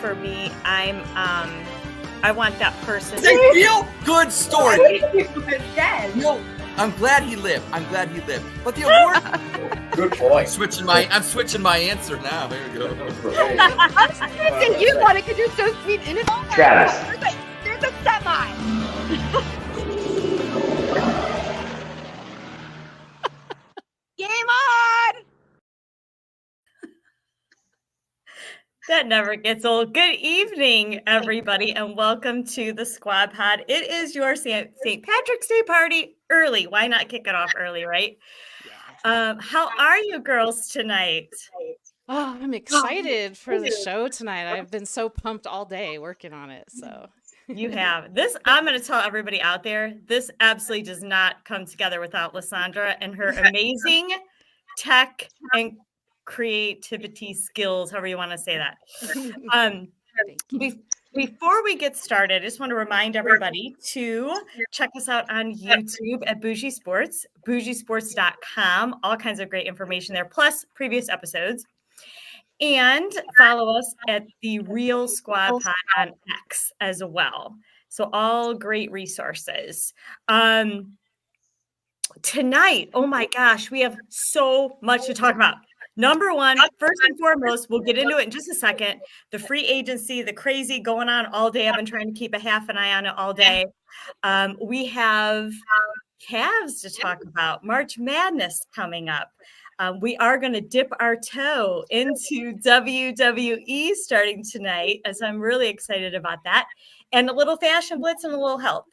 for me, I want that person. It's a real good story. Yes. No, I'm glad he lived. But the award. Good point. I'm switching my answer now. There we go. I was going to say you want it because you're so sweet and innocent. Travis. There's a semi. Game on! That never gets old. Good evening, everybody, and welcome to the Squad Pod. It is your St. Patrick's Day party early. Why not kick it off early, right? How are you girls tonight? Oh, I'm excited for the show tonight. I've been so pumped all day working on it. So You have this. I'm going to tell everybody out there, this absolutely does not come together without Lysandra and her amazing tech and creativity skills, however you want to say that. Before we get started, I just want to remind everybody to check us out on YouTube at Bougie Sports, bougiesports.com, all kinds of great information there, plus previous episodes. And follow us at the Real Squad Pod on X as well. So all great resources. Tonight, oh my gosh, we have so much to talk about. Number one, first and foremost, we'll get into it in just a second. The free agency, the crazy going on all day. I've been trying to keep a half an eye on it all day. We have Cavs to talk about. March Madness coming up. We are going to dip our toe into WWE starting tonight, as I'm really excited about that. And a little fashion blitz and a little health.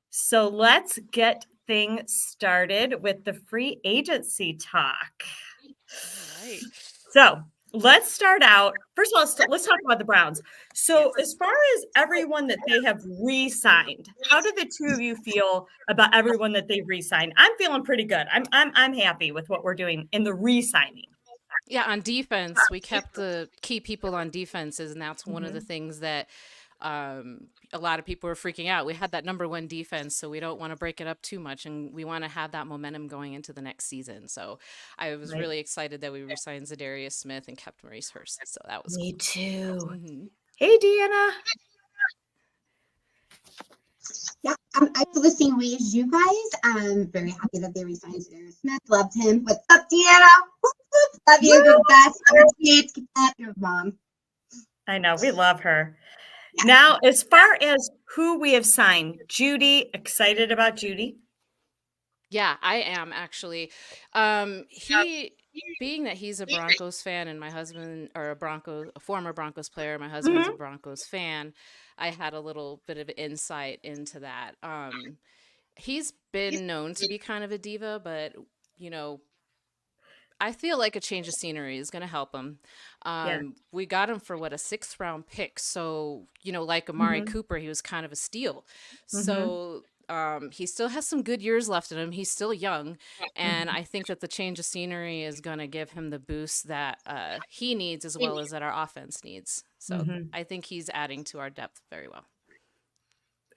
So let's get things started with the free agency talk. right. So let's start out. First of all, let's talk about the Browns. So as far as everyone that they have re-signed, how do the two of you feel about everyone that they've re-signed? I'm feeling pretty good. I'm happy with what we're doing in the re-signing. Yeah, on defense, we kept the key people on defenses, and that's one of the things that a lot of people were freaking out. We had that number one defense, so we don't want to break it up too much, and we want to have that momentum going into the next season. So I was really excited that we re-signed Zadarius Smith and kept Maurice Hurst. So that was Me cool. too. Mm-hmm. Hey, Deanna. Yeah, I feel the same way as you guys. I'm very happy that they re-signed Zadarius Smith. Loved him. What's up, Deanna? Whoop, whoop. Love you. You're the best. Love your kids. Keep that. Your mom. I know. We love her. Yeah. Now, as far as who we have signed, Judy, excited about Judy? Yeah, I am actually. Being that he's a Broncos fan and my husband, or a former Broncos player, my husband's a Broncos fan, I had a little bit of insight into that. He's been known to be kind of a diva, but, I feel like a change of scenery is going to help him. We got him for a 6th round pick. So, like Amari Cooper, he was kind of a steal. So he still has some good years left in him. He's still young. And I think that the change of scenery is going to give him the boost that he needs, as well as that our offense needs. So I think he's adding to our depth very well.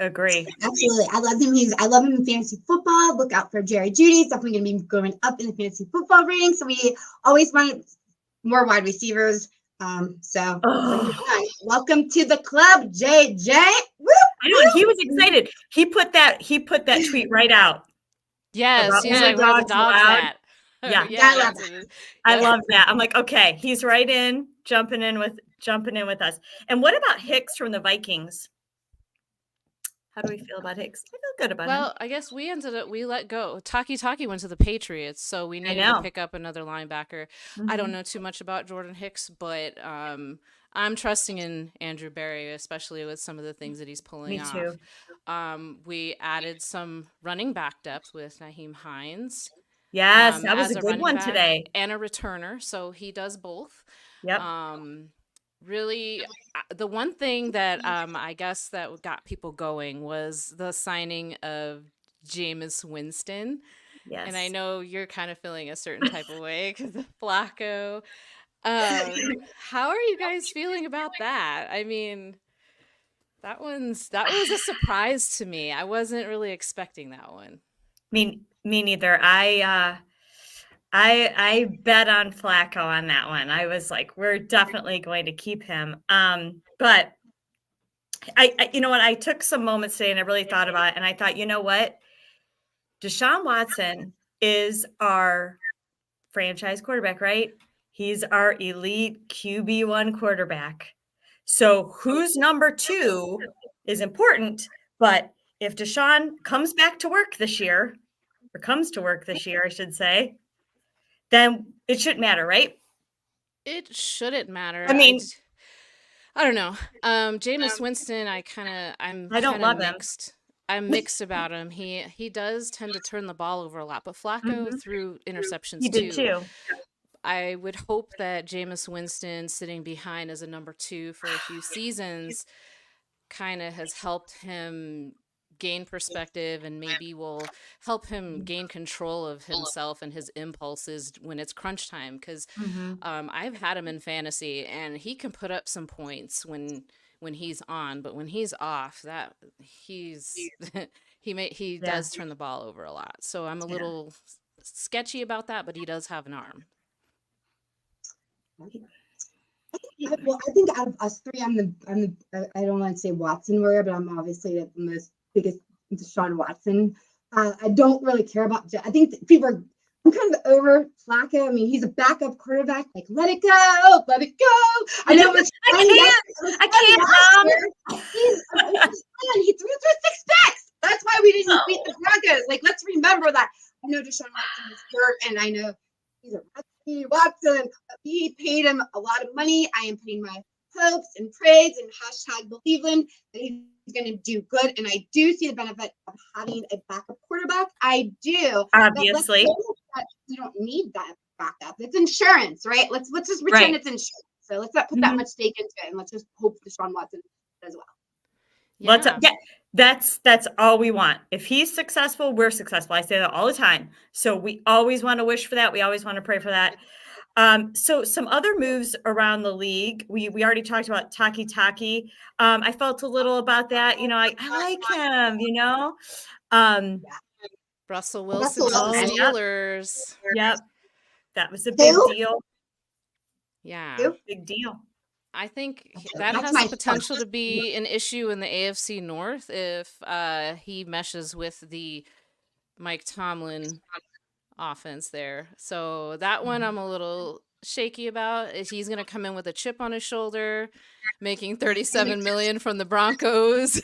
Agree. Absolutely. I love him in fantasy football. Look out for Jerry Jeudy. It's definitely going to be going up in the fantasy football rating. So we always want more wide receivers. Welcome to the club, JJ. Woo! I know, he was excited. He put that tweet right out. Yes, he's like, where the dog's at? Yeah, I love that. I'm like, okay, he's right in, jumping in with us. And what about Hicks from the Vikings? How do we feel about Hicks? I feel good about him. Well, I guess we let go. Taki went to the Patriots, so we needed to pick up another linebacker. I don't know too much about Jordan Hicks, but I'm trusting in Andrew Berry, especially with some of the things that he's pulling off. Me too. We added some running back depth with Nyheim Hines. Yes, that was a good one today. And a returner, so he does both. Yep. Really, the one thing that I guess that got people going was the signing of Jameis Winston. Yes. And I know you're kind of feeling a certain type of way because of Flacco. How are you guys feeling about that? I mean, that was a surprise to me. I wasn't really expecting that one. Me neither. I I bet on Flacco on that one. I was like, we're definitely going to keep him. But I you know what? I took some moments today and I really thought about it. And I thought, you know what? Deshaun Watson is our franchise quarterback, right? He's our elite QB1 quarterback. So who's number 2 is important. But if Deshaun comes back to work this year, or comes to work this year, I should say, then it shouldn't matter, right? It shouldn't matter. I mean, I don't know. Jameis Winston, I don't love him. mixed. I'm mixed about him. He does tend to turn the ball over a lot, but Flacco threw interceptions He did too. I would hope that Jameis Winston sitting behind as a number 2 for a few seasons kind of has helped him gain perspective and maybe will help him gain control of himself and his impulses when it's crunch time. Because I've had him in fantasy and he can put up some points when he's on, but when he's off, that he's he does turn the ball over a lot. So I'm a little sketchy about that, but he does have an arm. Well, I think out of us three, I'm the I don't want to say Watson warrior, but I'm obviously the most biggest Deshaun Watson. I don't really care about. I think that I'm kind of over Flacco. I mean, he's a backup quarterback. Like, let it go, let it go. I know it's I can't. He threw 6 picks. That's why we didn't beat the Broncos. Like, let's remember that. I know Deshaun Watson is hurt, and I know he's a Rusty Watson. We paid him a lot of money. I am putting my hopes and praise and #Believeland that he's going to do good. And I do see the benefit of having a backup quarterback. I do. Obviously. We don't need that backup. It's insurance, right? Let's just pretend it's insurance. So let's not put that much stake into it, and let's just hope Deshaun Watson does well. That's all we want. If he's successful, we're successful. I say that all the time. So we always want to wish for that. We always want to pray for that. So some other moves around the league. We already talked about Taki. I felt a little about that. You know, I like him, you know. Russell Wilson to the Steelers. Yep. That was a big deal. Yeah. Big deal. I think that has the potential to be an issue in the AFC North if he meshes with the Mike Tomlin offense there. So that one I'm a little shaky about. He's going to come in with a chip on his shoulder, making $37 million from the Broncos,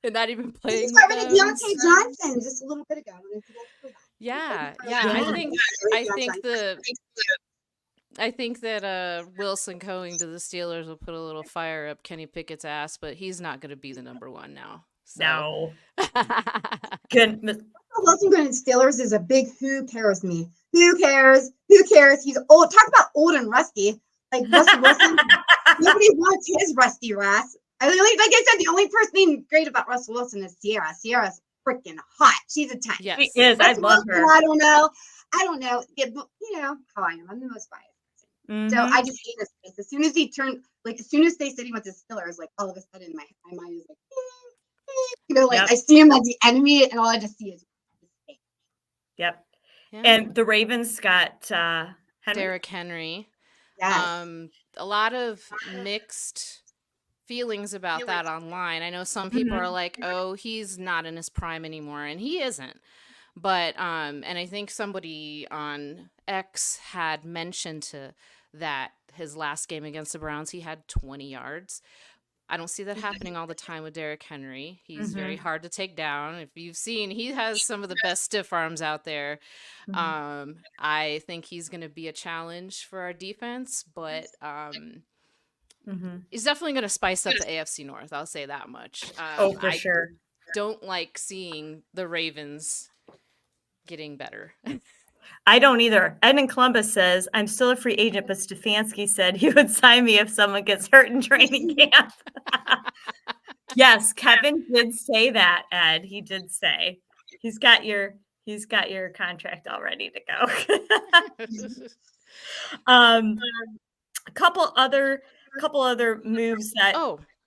and not even playing. He's got rid of Deontay Johnson just a little bit ago. Yeah. I think that Wilson going to the Steelers will put a little fire up Kenny Pickett's ass, but he's not going to be the number 1 now. So. No. Goodness. Wilson going to Steelers is a big who cares me. Who cares? Who cares? He's old. Talk about old and rusty. Like Russell Wilson. Nobody wants his rusty ass. Like I said, the only person great about Russell Wilson is Sierra. Sierra's freaking hot. She's a 10. Yes. She is. I love her. I don't know. Yeah, but you know how I am. I'm the most biased. So I just hate this place. As soon as as soon as they said he went to Steelers, like all of a sudden my mind is like, you know, like I see him as the enemy, and all I just see is. Yep. Yeah. And the Ravens got Derrick Henry. Yes. A lot of mixed feelings about that online. I know some people are like, "Oh, he's not in his prime anymore," and he isn't. But and I think somebody on X had mentioned that his last game against the Browns, he had 20 yards. I don't see that happening all the time with Derrick Henry. He's very hard to take down. If you've seen, he has some of the best stiff arms out there. I think he's going to be a challenge for our defense, but he's definitely going to spice up the AFC North. I'll say that much. For sure. Don't like seeing the Ravens getting better. I don't either. Ed in Columbus says, I'm still a free agent, but Stefanski said he would sign me if someone gets hurt in training camp. Yes, Kevin did say that, Ed. He did say he's got your contract all ready to go. A couple other moves that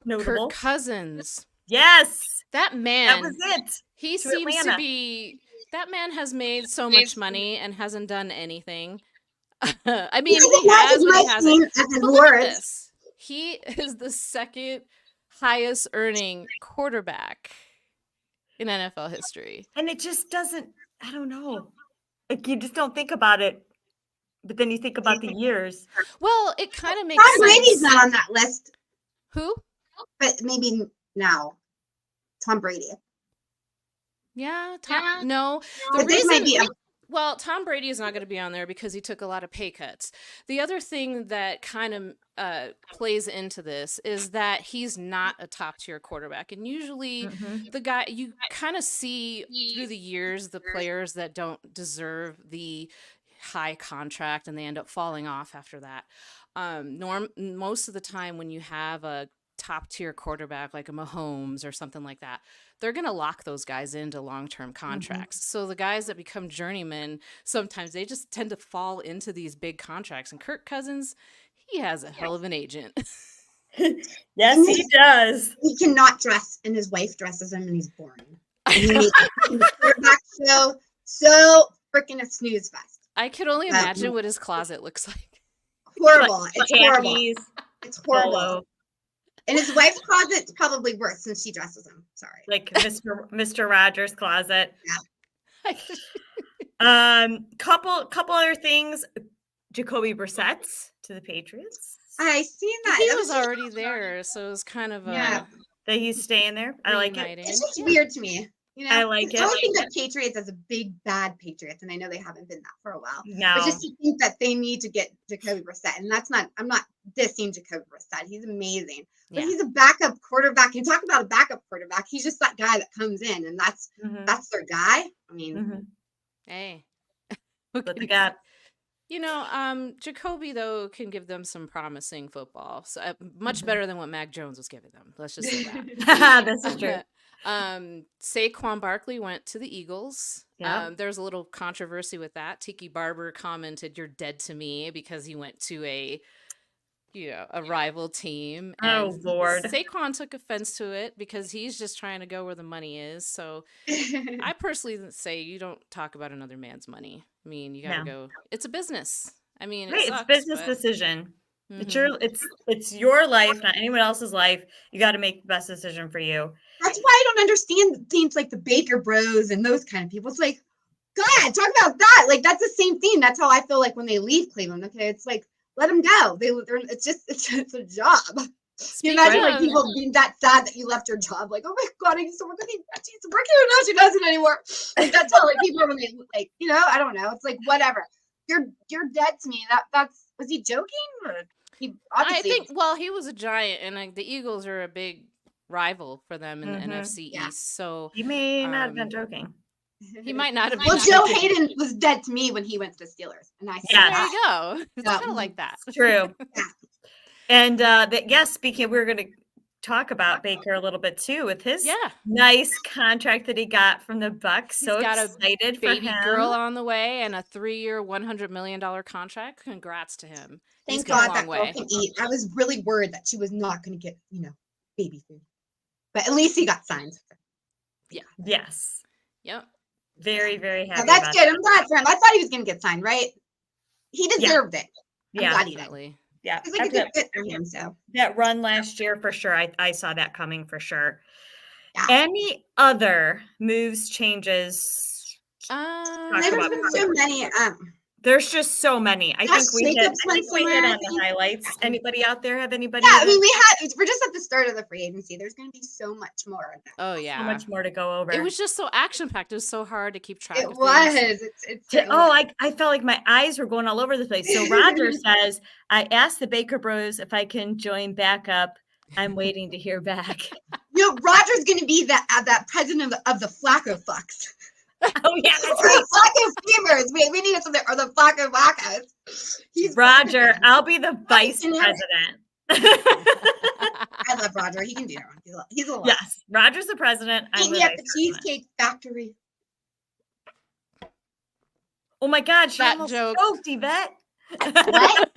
notable. Kirk Cousins. Yes. That man. That was it. He seems to be That man has made so much money and hasn't done anything. I He mean, doesn't he have has, as but he much hasn't. fame as his But look at words. this. He is the second highest earning quarterback in NFL history. And it just doesn't, I don't know. Like you just don't think about it, but then you think about the years. Well, it kind of makes Tom Brady's sense. not on that list, Who? but maybe now. Tom Brady. Yeah, no. The But this might be reason, well, Tom Brady is not going to be on there because he took a lot of pay cuts. The other thing that kind of plays into this is that he's not a top tier quarterback. And usually the guy, you kind of see through the years the players that don't deserve the high contract and they end up falling off after that. Most of the time when you have a top tier quarterback like a Mahomes or something like that, they're going to lock those guys into long-term contracts. So the guys that become journeymen, sometimes they just tend to fall into these big contracts. And Kirk Cousins, he has a hell of an agent. Yes, he does. he cannot dress, and his wife dresses him, and he's boring. And he makes the quarterback show so freaking a snooze fest. I could only imagine what his closet looks like. Horrible. It's horrible. Khakis, It's horrible. polo, And his wife's closet's probably worse since she dresses him. Sorry. like Mr. Rogers' closet. Yeah. Couple other things. Jacoby Brissett's to the Patriots. I seen that. He That was just- already there, so it was kind of Yeah. That he's staying there. I like it. reuniting. It's just Yeah. weird to me. You know, I like it. I don't think that Patriots as a big bad Patriots, and I know they haven't been that for a while. No. But just to think that they need to get Jacoby Brissett, and I'm not dissing Jacoby Brissett. He's amazing, but Yeah. he's a backup quarterback. You talk about a backup quarterback. He's just that guy that comes in, and that's their guy. I mean, Hey. What they got? You know, Jacoby though can give them some promising football, so much better than what Mac Jones was giving them. Let's just say that. This is true. Saquon Barkley went to the Eagles. Yeah. There's a little controversy with that. Tiki Barber commented, "You're dead to me," because he went to a rival team. Oh, And Lord. Saquon took offense to it because he's just trying to go where the money is. So I personally say you don't talk about another man's money. I mean, you gotta go. It's a business. I mean, Right, sucks, it's business but- decision. It's Mhm. it's your life, not anyone else's life. You got to make the best decision for you. that's why I don't understand teams like the Baker Bros and those kind of people. It's like, God, talk about that. Like that's the same thing. That's how I feel like when they leave Cleveland. Okay, it's like let them go. It's a job. You Speaking imagine like of- people being that sad that you left your job, like, oh my God, I used to work with you. She used to work here, now she doesn't anymore. Like that's how like people are when they like, I don't know. It's like whatever. You're dead to me. That's was he joking or he I obviously think, well, he was a giant, and like the Eagles are a big rival for them in the NFC Yeah. East. So You may not have been Um, joking. he might not have been. Well, Joe Hayden was dead to me when he went to the Steelers, and I said Yeah. There that. you go. It's Yeah. kind of like that. It's true. Yeah. And speaking, we're going to talk about Baker a little bit too with his Yeah. nice contract that he got from the Bucks. So He's got a excited for Baby him. girl on the way and a 3-year, $100 million contract. Congrats to him. He's Thank come a God that long girl way. can eat. I was really worried that she was not going to get, baby food. But at least he got signed. Yes. Yep. Very, very happy. So that's about good. I'm glad for him. I thought he was going to get signed, right? He Yeah. deserved it. I'm Yeah. glad he did. Definitely. Yeah. It's like a After good fit for him. So that run last year for sure. I saw that coming for sure. Yeah. Any other moves, changes? there's about been so many. There's just so many. I Josh think we hit Jacobs went on somewhere, I the think. highlights. Anybody out there have anybody? Yeah, I that- mean, we're just at the start of the free agency. There's going to be so much more. Oh, yeah. so much more to go over. It was just so action packed. It was so hard to keep track It of things. was. It's I felt like my eyes were going all over the place. So Roger says, I asked the Baker Bros if I can join backup. I'm waiting to hear back. Roger's going to be that president of the Flacco fucks. Oh yeah, that's Or right. the Flacco Fevers. We need something. Or the Flacco Wackos. He's Roger, I'll be the vice can have it. president. I love Roger. He can do it. He's a lot. Yes, Roger's the president. I'm Meet the me at vice the president. Cheesecake Factory. Oh my God, she That almost joke. choked, Yvette. What?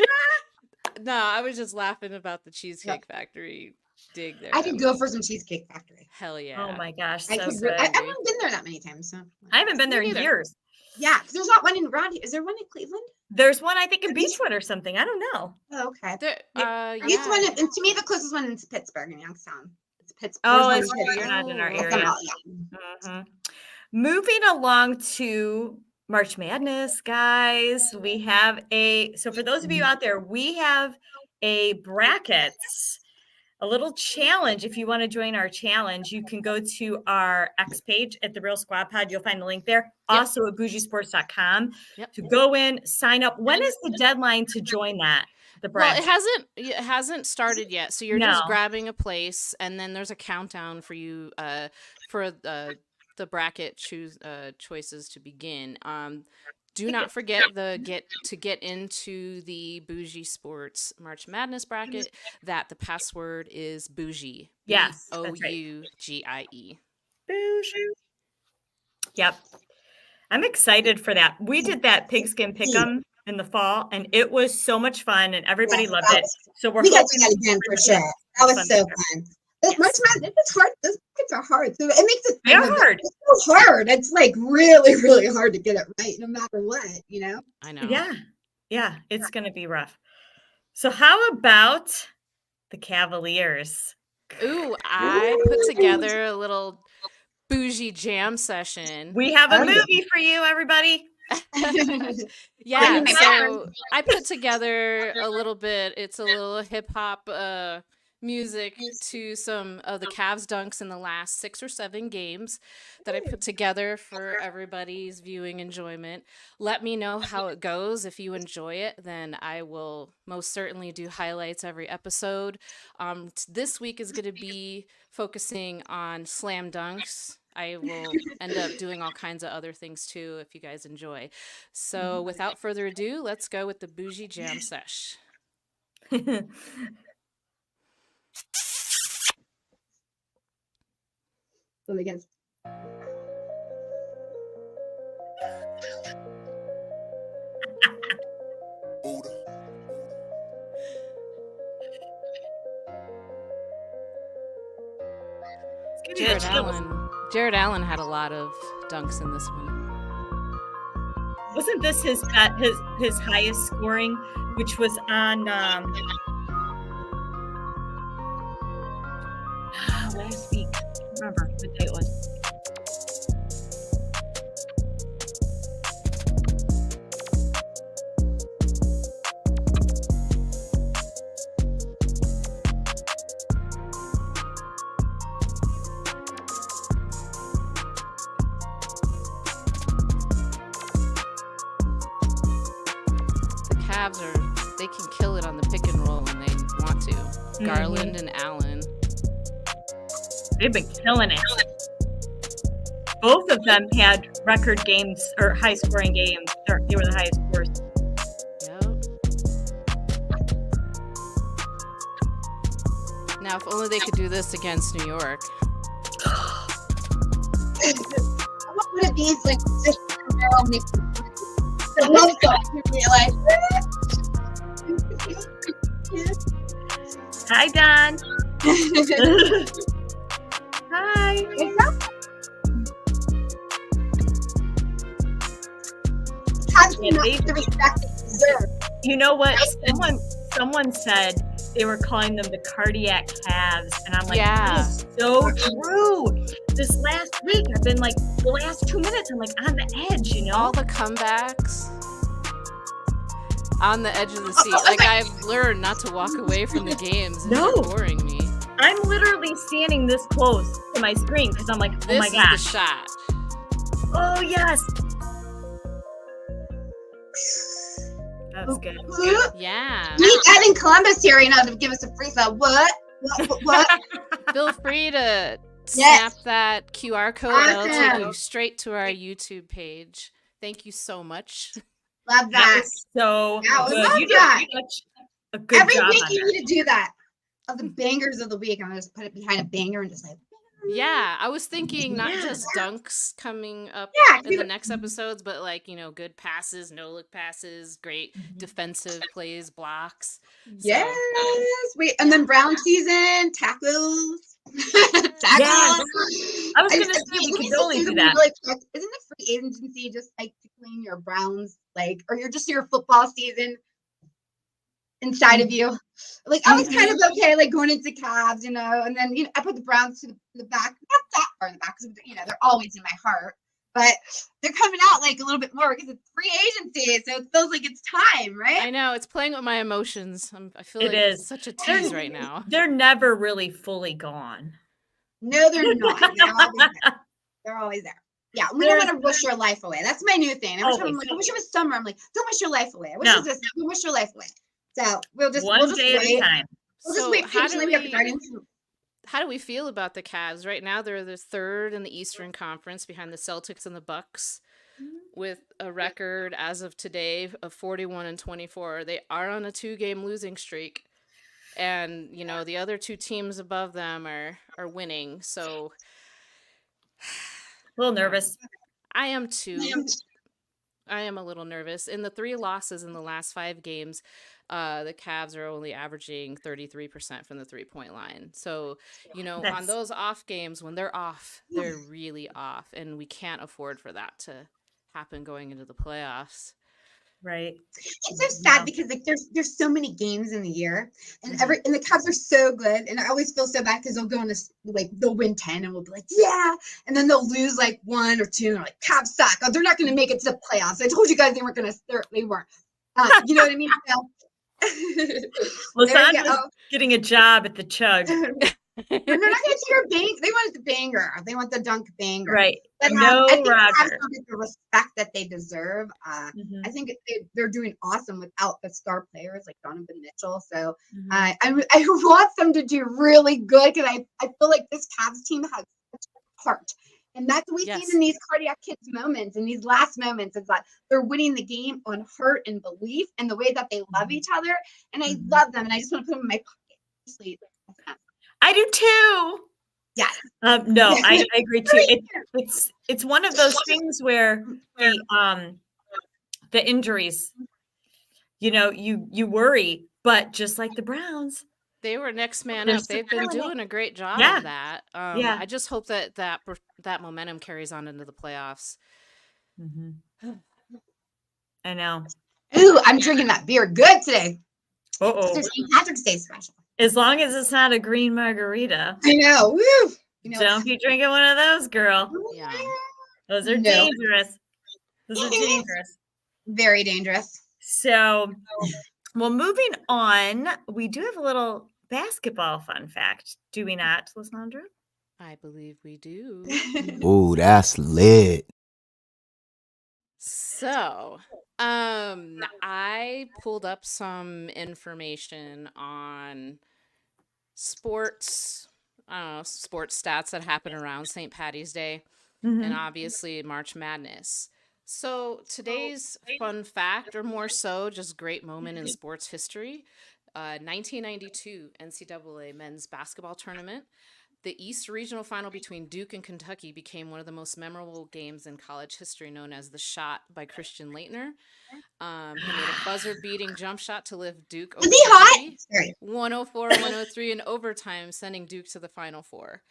No, I was just laughing about the Cheesecake Factory Dig there. I could go for some Cheesecake Factory. Hell yeah. Oh my gosh, I so could. good. I haven't been there that many times. So I haven't been there in neither. years. yeah, 'cause there's not one in around here. Is there one in Cleveland? There's one I think in Beechwood or something. I don't know. Oh, okay. Yeah. One, and to me, the closest one is Pittsburgh in Youngstown. It's Pittsburgh. Oh, There's it's one in true. You're Pittsburgh. not in our Oh, area. Yeah. Mhm. Moving along to March Madness, guys. We have so for those of you out there, we have a brackets, a little challenge. If you want to join our challenge, you can go to our X page at the Real Squad Pod. You'll find the link there. Also at bougiesports.com to go in, sign up. When is the deadline to join that? The Well, bracket? it hasn't started yet. So you're just grabbing a place, and then there's a countdown for you for the bracket choices to begin. Do not forget to get into the Bougie Sports March Madness bracket. That the password is bougie. Yes, that's right. BOUGIE. Bougie. Yep. I'm excited for that. We did that pigskin pick'em in the fall, and it was so much fun, and everybody loved it. So we got to do that again for sure. That was so fun. March Madness, it's hard. Those brackets are hard. So it makes it They're hard. It's so hard. It's like really, really hard to get it right, no matter what, you know? I know. Yeah. It's going to be rough. So how about the Cavaliers? Ooh, I put together a little bougie jam session. We have a movie for you, everybody. Yeah, so I put together a little bit. It's a little hip hop music to some of the Cavs dunks in the last 6 or 7 games that I put together for everybody's viewing enjoyment. Let me know how it goes. If you enjoy it, then I will most certainly do highlights every episode. This week is going to be focusing on slam dunks. I will end up doing all kinds of other things too if you guys enjoy. So without further ado, let's go with the Bougie Jam Sesh. Again. Jared Allen had a lot of dunks in this one. Wasn't this his highest scoring, which was on last week? I can't remember what day it was. They can kill it on the pick and roll when they want to. Garland and Allen. They've been killing it. Both of them had record games or high scoring games. They were the highest scores. Yep. Now, if only they could do this against New York. One of these, like, just the love song to be like. Hi, Don. Hi. The respect they deserve. You know what? Someone said they were calling them the cardiac calves, and I'm like, that is so true. This last week, I've been like, the last 2 minutes, I'm like on the edge, you know? All the comebacks. On the edge of the seat. Like, I've learned not to walk away from the games if they're boring me. I'm literally standing this close to my screen because I'm like, oh my gosh. This is the shot. Oh, yes. That was good. Yeah. Meet Ed in Columbus here, you know, to give us a free throw. What? Feel free to snap that QR code. That'll take you straight to our YouTube page. Thank you so much. Love that. So good. You did such a good Every job week on you that. need to do that. Of the bangers of the week, I'm gonna just put it behind a banger and just like Yeah, I was thinking not Yeah. just dunks coming up Yeah, in the next episodes, but like, good passes, no look passes, great Mhm. defensive plays, blocks. yes. And Yeah. then Brown season tackles. Yes. I was gonna say we Isn't could this the totally do season that. isn't the free agency just like tickling your Browns, like, or you're just your football season inside of you? Like, I was kind of okay, like going into Cavs, and then I put the Browns to the back, not that far in the back, because they're always in my heart, but they're coming out like a little bit more because it's free agency, so it feels like it's time, right? I know, it's playing with my emotions. I feel It like is. it's such a tease right now. They're never really fully gone. No, they're not. They're always there. Yeah, we don't want to wish your life away. That's my new thing. Every time I'm like, I wish it was summer. I'm like, don't wish your life away. I wish it was this. Don't wish your life away. So we'll just One day at a time. We'll just So wait how patiently. We have the Guardians. do we feel about the Cavs right now? They're the third in the Eastern Conference behind the Celtics and the Bucks, with a record as of today of 41-24. They are on a 2-game losing streak, and the other 2 teams above them are winning. So A little nervous. I am too. I am a little nervous. In the 3 losses in the last 5 games, the Cavs are only averaging 33% from the 3-point line. So, on those off games, when they're off, they're really off. And we can't afford for that to happen going into the playoffs. Right. It's so sad because like there's so many games in the year, and and the Cavs are so good, and I always feel so bad because they'll go on they'll win 10 and we'll be like, yeah, and then they'll lose like 1 or 2 and they're like, Cavs suck. Oh, they're not going to make it to the playoffs. I told you guys they weren't going to. They weren't. You know what I mean? Lasagna's getting a job at the Chug. They're not going to see your bang. They want the banger. They want the dunk banger. Right. But No, I think they have Roger. the respect that they deserve. I think they're doing awesome without the star players like Donovan Mitchell. So I want them to do really good because I feel like this Cavs team has such heart. And that's what we see in these Cardiac Kids moments, in these last moments, is that they're winning the game on heart and belief and the way that they love each other. And I love them. And I just want to put them in my pocket. Sleep. I do too. Yeah. No, I agree too. It's one of those things where the injuries, you worry, but just like the Browns, they were next man up. They've been doing a great job of that. I just hope that momentum carries on into the playoffs. I know. Ooh, I'm drinking that beer good today. Uh-oh. It's St. Patrick's Day special. As long as it's not a green margarita. I know. Woo. Don't be drinking one of those, girl. Yeah. Those are dangerous. Those are dangerous. Very dangerous. So, well, moving on, we do have a little basketball fun fact. Do we not, Lysandra? I believe we do. Ooh, that's lit. So, I pulled up some information on sports stats that happen around St. Patty's Day and obviously March Madness. So today's fun fact, or more so just great moment in sports history, 1992 NCAA men's basketball tournament. The East Regional Final between Duke and Kentucky became one of the most memorable games in college history, known as the Shot by Christian Laettner. He made a buzzer-beating jump shot to lift Duke over Kentucky, 104-103 in overtime, sending Duke to the Final Four.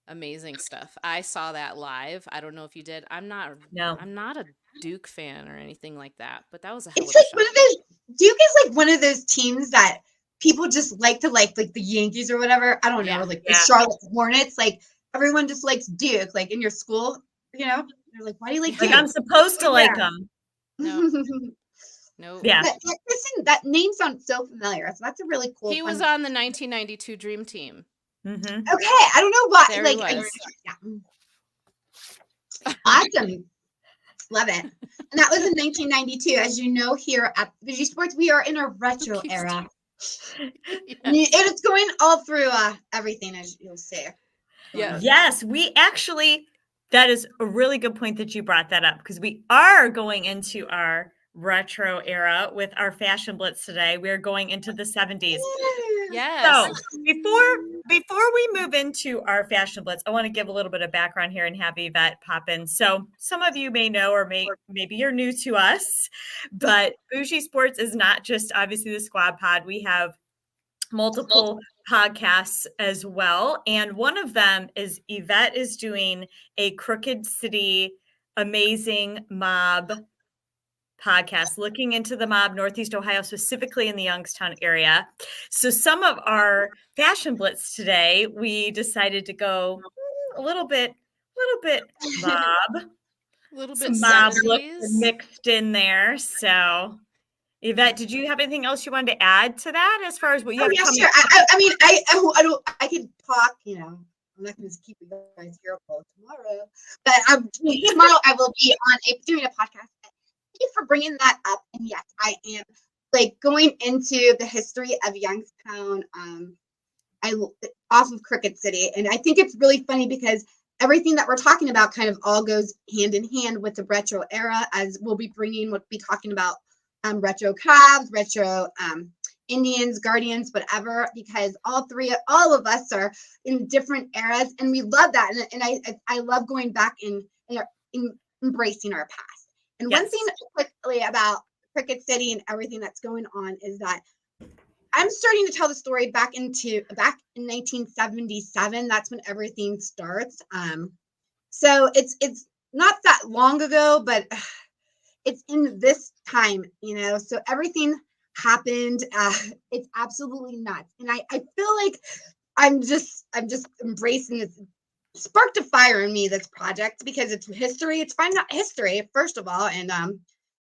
Amazing stuff. I saw that live. I don't know if you did. I'm not a Duke fan or anything like that, but that was a hell of a shot. Duke is like one of those teams that people just like to like the Yankees or whatever. I don't know, the Charlotte Hornets. Like everyone just likes Duke. Like in your school, they're like, why do you like Duke? Like I'm supposed to like them. No. Yeah. Listen, that name sounds so familiar. So that's a really cool. He was on the 1992 Dream Team. Okay, I don't know why. There Like, awesome. Love it. And that was in 1992. As you know, here at Vigi Sports, we are in a retro era. And it's going all through everything, as you'll see. Yes, we actually, that is a really good point that you brought that up, because we are going into our retro era with our fashion blitz today. We're going into the 70s. Yes. So Before we move into our fashion blitz, I want to give a little bit of background here and have Yvette pop in. So some of you may know, or maybe you're new to us, but Bougie Sports is not just obviously the Squad Pod. We have multiple podcasts as well. And one of them is Yvette is doing a Crooked City Amazing Mob podcast, looking into the mob, Northeast Ohio, specifically in the Youngstown area. So some of our fashion blitz today, we decided to go a little bit mob, A little bit some mob look 70s. mixed in there. So Yvette, did you have anything else you wanted to add to that as far as what you have yeah, coming? sure. I mean, I could talk, I'm not going to keep you guys here for tomorrow, but tomorrow I will be doing a podcast. Thank you for bringing that up. And yes, I am going into the history of Youngstown, off of Crooked City. And I think it's really funny because everything that we're talking about kind of all goes hand in hand with the retro era, as we'll be talking about retro Cavs, retro Indians, Guardians, whatever, because all of us are in different eras, and we love that. And I love going back and embracing our past. And Yes. one thing quickly about Crooked City and everything that's going on is that I'm starting to tell the story back in 1977. That's when everything starts. So it's not that long ago, but it's in this time, so everything happened. It's absolutely nuts. And I feel like I'm just embracing this. Sparked a fire in me, this project, because it's history. It's finding out history, first of all, and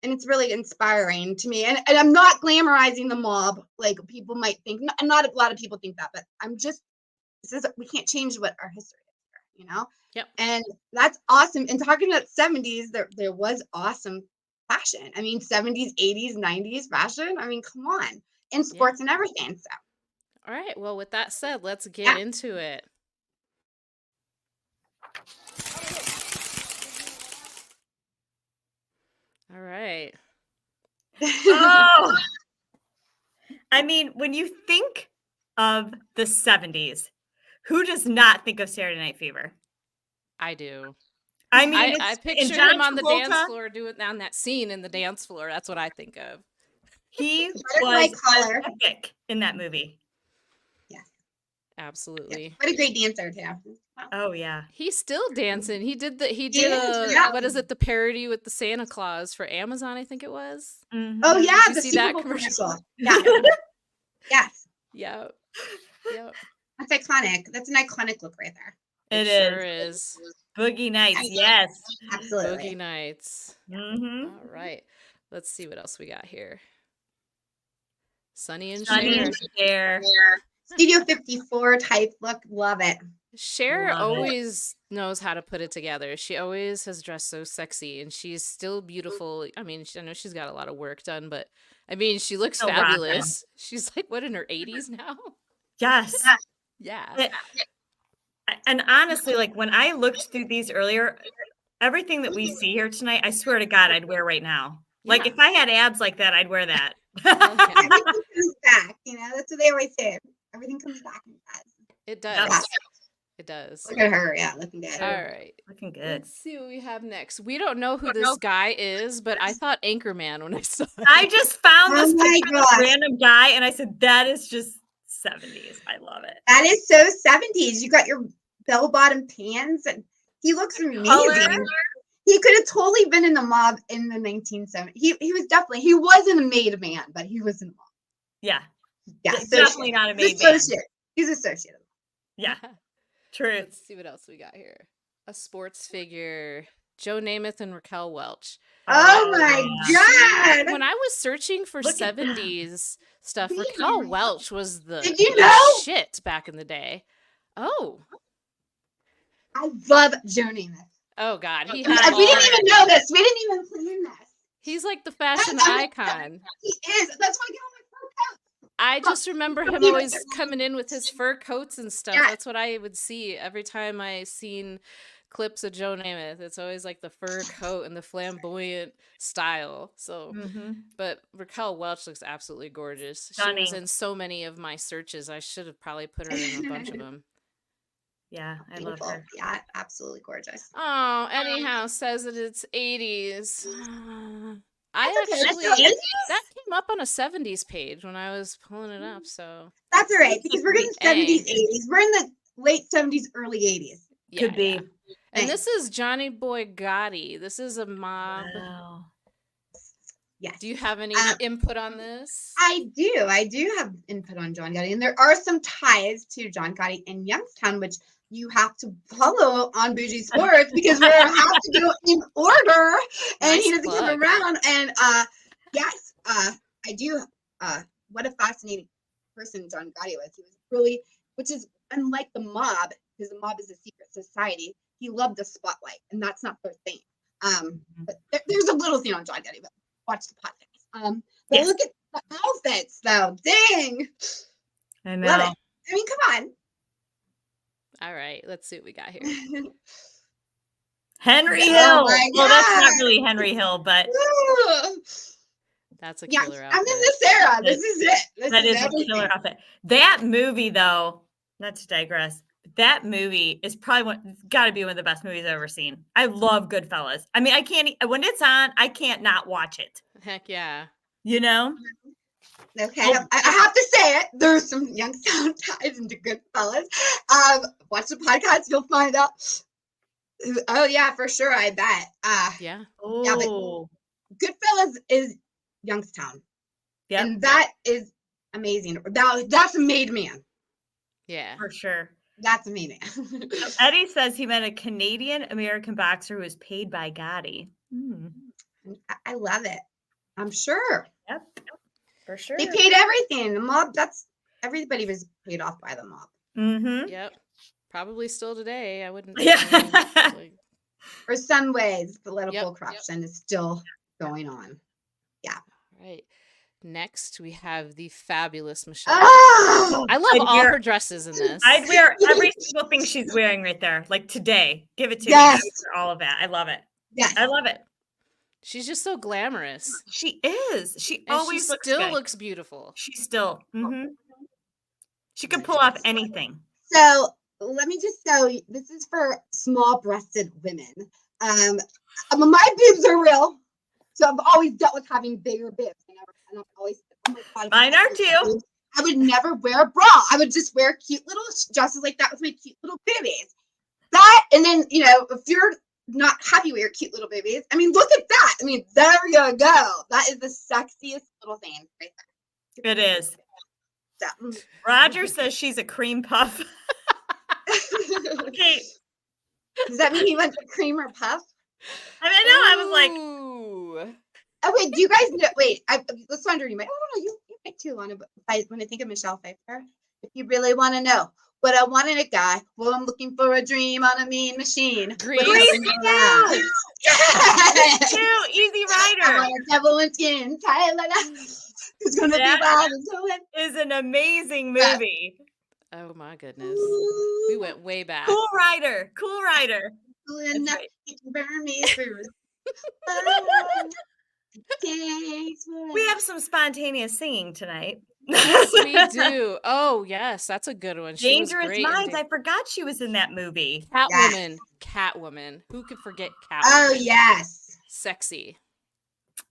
it's really inspiring to me. And I'm not glamorizing the mob like people might think. Not a lot of people think that, but we can't change what our history is here, Yep. And that's awesome. And talking about 70s, there was awesome fashion. I mean, 70s, 80s, 90s fashion. I mean, come on, in sports and everything. So, All right. Well, with that said, let's get into it. All right. Oh, I mean, when you think of the 70s, who does not think of Saturday Night Fever? I do. I mean, I it's- and picture John him on the dance Travolta, floor doing on that scene in the dance floor. That's what I think of. He Butterfly was collar. epic in that movie. Absolutely. What a great dancer too. Oh yeah. He's still dancing. He did is, yeah. what is it, the parody with the Santa Claus for Amazon, I think it was. Mhm. Oh yeah, Did you the see Super that Bowl commercial? Yeah. Yes, Yep. Yep. that's iconic. That's an iconic look right there. It sure is. is. Boogie Nights, yes. Absolutely. Boogie Nights. Mm-hmm. All right. Let's see what else we got here. Sonny and Sonny Cher. and Cher. Studio 54 type look. Love it. Cher Love it. always knows how to put it together. She always has dressed so sexy, and she's still beautiful. I mean, I know she's got a lot of work done, but I mean, she looks Still rocking. fabulous. She's like, what, in her 80s now? Yes. Yeah. And honestly, like when I looked through these earlier, everything that we see here tonight, I swear to God, I'd wear right now. Like Yeah. if I had abs like that, I'd wear that. Yeah. Everything comes back. That's what they always say. Everything comes back. It Yep. does. It does. Look at her. Yeah, looking good. All right. Looking good. Let's see what we have next. We don't know who this guy is, but I thought Anchorman when I saw it. I just found Oh this my picture of gosh. a random guy, and I said, that is just 70s. I love it. That is so 70s. You got your bell-bottom pants, and he looks amazing. Color. He could have totally been in the mob in the 1970s. He wasn't a made man, but he was in the mob. Yeah. Yeah, Definitely not a He's made man. associate. He's associate. Yeah. Truth. Let's see what else we got here. A sports figure. Joe Namath and Raquel Welch. Oh my yeah. God. When I was searching for Look at that. 70s stuff, Did you Raquel know? Welch was the Did you the know? shit back in the day. Oh. I love Joe Namath. Oh God. He We had didn't all- even know this. We didn't even plan this. He's like the fashion I- icon. He is. That's why I get all my fur coats. I just remember him He always was- coming in with his fur coats and stuff. Yeah. That's what I would see every time I seen clips of Joe Namath. It's always like the fur coat and the flamboyant style. So, but Raquel Welch looks absolutely gorgeous. She was Stunning. in so many of my searches. I should have probably put her in a bunch of them. Yeah, I love Beautiful. her. Yeah, absolutely gorgeous. Oh, anyhow, says that it's 80s. I That's okay. actually, That's okay. that came up on a 70s page when I was pulling it up. So, That's all right because we're in the Hey. 70s, 80s. We're in the late 70s, early 80s. yeah, Could be. yeah. And this is Johnny Boy Gotti. This is a mob. Wow. Yes. Do you have any input on this? I do. I do have input on John Gotti, and there are some ties to John Gotti in Youngstown, which you have to follow on Bougie Sports because we have to go in order, and Nice he doesn't come plug. around. And yes, I do. What a fascinating person John Gotti was. He was really, which is unlike the mob, because the mob is a secret society. He loved the spotlight, and that's not their thing. But there's a little thing on John Gotti, but watch the podcast. But Yes. look at the outfits, though. Dang, I love know. it. I mean, come All right, let's see what we got here. on. Henry Oh Hill. my Well, that's not God. really Henry Hill, but That's a Yeah, killer I'm in outfit. this era. This is it. This that is a everything. killer outfit. That movie, though, not to digress, that movie is probably got to be one of the best movies I've ever seen. I love Goodfellas. I mean, I can't when it's on, I can't not watch it. Heck yeah. You know? Okay, Oh. I have to say it. There's some Youngstown ties into Goodfellas. Watch the podcast, you'll find out. Oh yeah, for sure. I bet. Yeah. Yeah, but- Oh, Goodfellas is Youngstown, yeah, and that is amazing. That's a made man. Yeah. for sure. That's a made man. Eddie says he met a Canadian American boxer who was paid by Gotti. I love it. I'm sure Yep, for sure. they paid everything. The mob. That's everybody was paid off by the mob. Mm-hmm. Yep. Probably still today. I wouldn't. Yeah. like, For some ways, political Yep, yep. corruption is still going on. right. Next, we have the fabulous Michelle. Oh, I love I'd all wear- her dresses in this. I'd wear every single thing she's wearing right there. Like today. Give it to Yes. me. For all of that. I love it. yes. I love it. She's just so glamorous. She is. She And always she looks still good. looks beautiful. She still. She could pull off anything. So let me just tell you, this is for small-breasted women. My boobs are real, so I've always dealt with having bigger boobs. And I've always, oh my God, if I Mine are had too. boobs, I would never wear a bra. I would just wear cute little dresses like that with my cute little boobies. That, and then if you're not happy with your cute little boobies, I mean, look at that. I mean, there you go. That is the sexiest little thing right It is. there. Roger says she's a cream puff. Okay. Does that mean he went to cream or puff? I mean, I was like, Ooh. Oh wait, do you guys know? Wait, let's wonder. You might. Oh no, you might too, Lana. But when I think of Michelle Pfeiffer, if you really want to know what I want in a guy, well, I'm looking for a dream on a mean machine. Grease. Yes. too, Easy I Rider want a devil in skin, Tyler. Who's gonna That be wild and so is an amazing movie. Oh my goodness. We went way back. Cool Rider. Cool Rider. enough. right. You can burn me through. Thanks for We have some spontaneous singing tonight. Yes, we do. Oh, yes, that's a good one. She was Dangerous great in Minds. Dan- I forgot she was in that movie. Catwoman. Catwoman. Who could forget Catwoman? Oh yes. Sexy.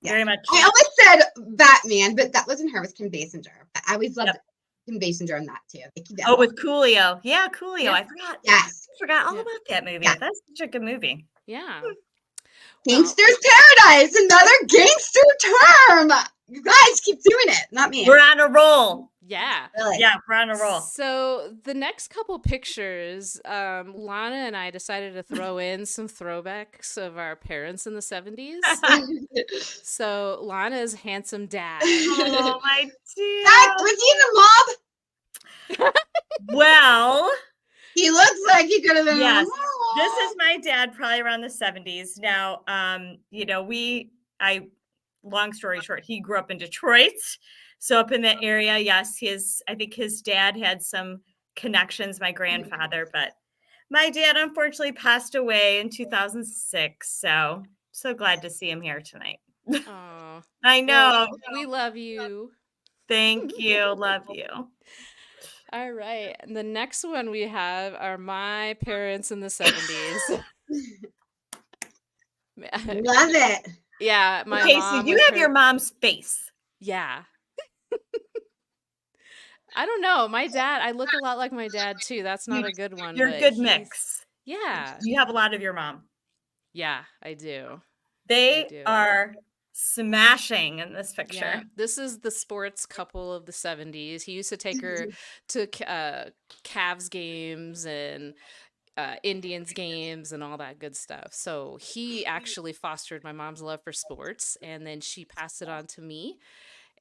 Very much. I almost said Batman, but that wasn't her. It was Kim Basinger. I always loved Yep. Kim Basinger in that too. Thank you, Oh, with Coolio. Yeah, Coolio. Yeah. I forgot. yes. I forgot all Yeah. about that movie. Yeah. That's such a good movie. Yeah. Gangster's Paradise, another gangster term. You guys keep doing it, not me. We're on a roll. Yeah. Really. Yeah, we're on a roll. So the next couple pictures, Lana and I decided to throw in some throwbacks of our parents in the 70s. So Lana's handsome dad. Oh, my dear. Zach, was he in the mob? Well, He looks like he could have been. Yes. In the mob. this is my dad, probably around the 70s. Now, long story short, he grew up in Detroit. So up in that area, yes, I think his dad had some connections, my grandfather, but My dad unfortunately passed away in 2006, so glad to see him here tonight. Oh, I know. we love you. Thank you. Love you. All right. And the next one we have are my parents in the 70s. Love it. Yeah, my Okay, so mom you with have her- your mom's face. Yeah. I don't know. My dad, I look a lot like my dad too. That's not a good one. You're a but good he's- mix. Yeah. You have a lot of your mom. Yeah, I do. They do. are smashing in this picture. Yeah. This is the sports couple of the 70s. He used to take her to Cavs games and Indians games and all that good stuff. So he actually fostered my mom's love for sports, and then she passed it on to me,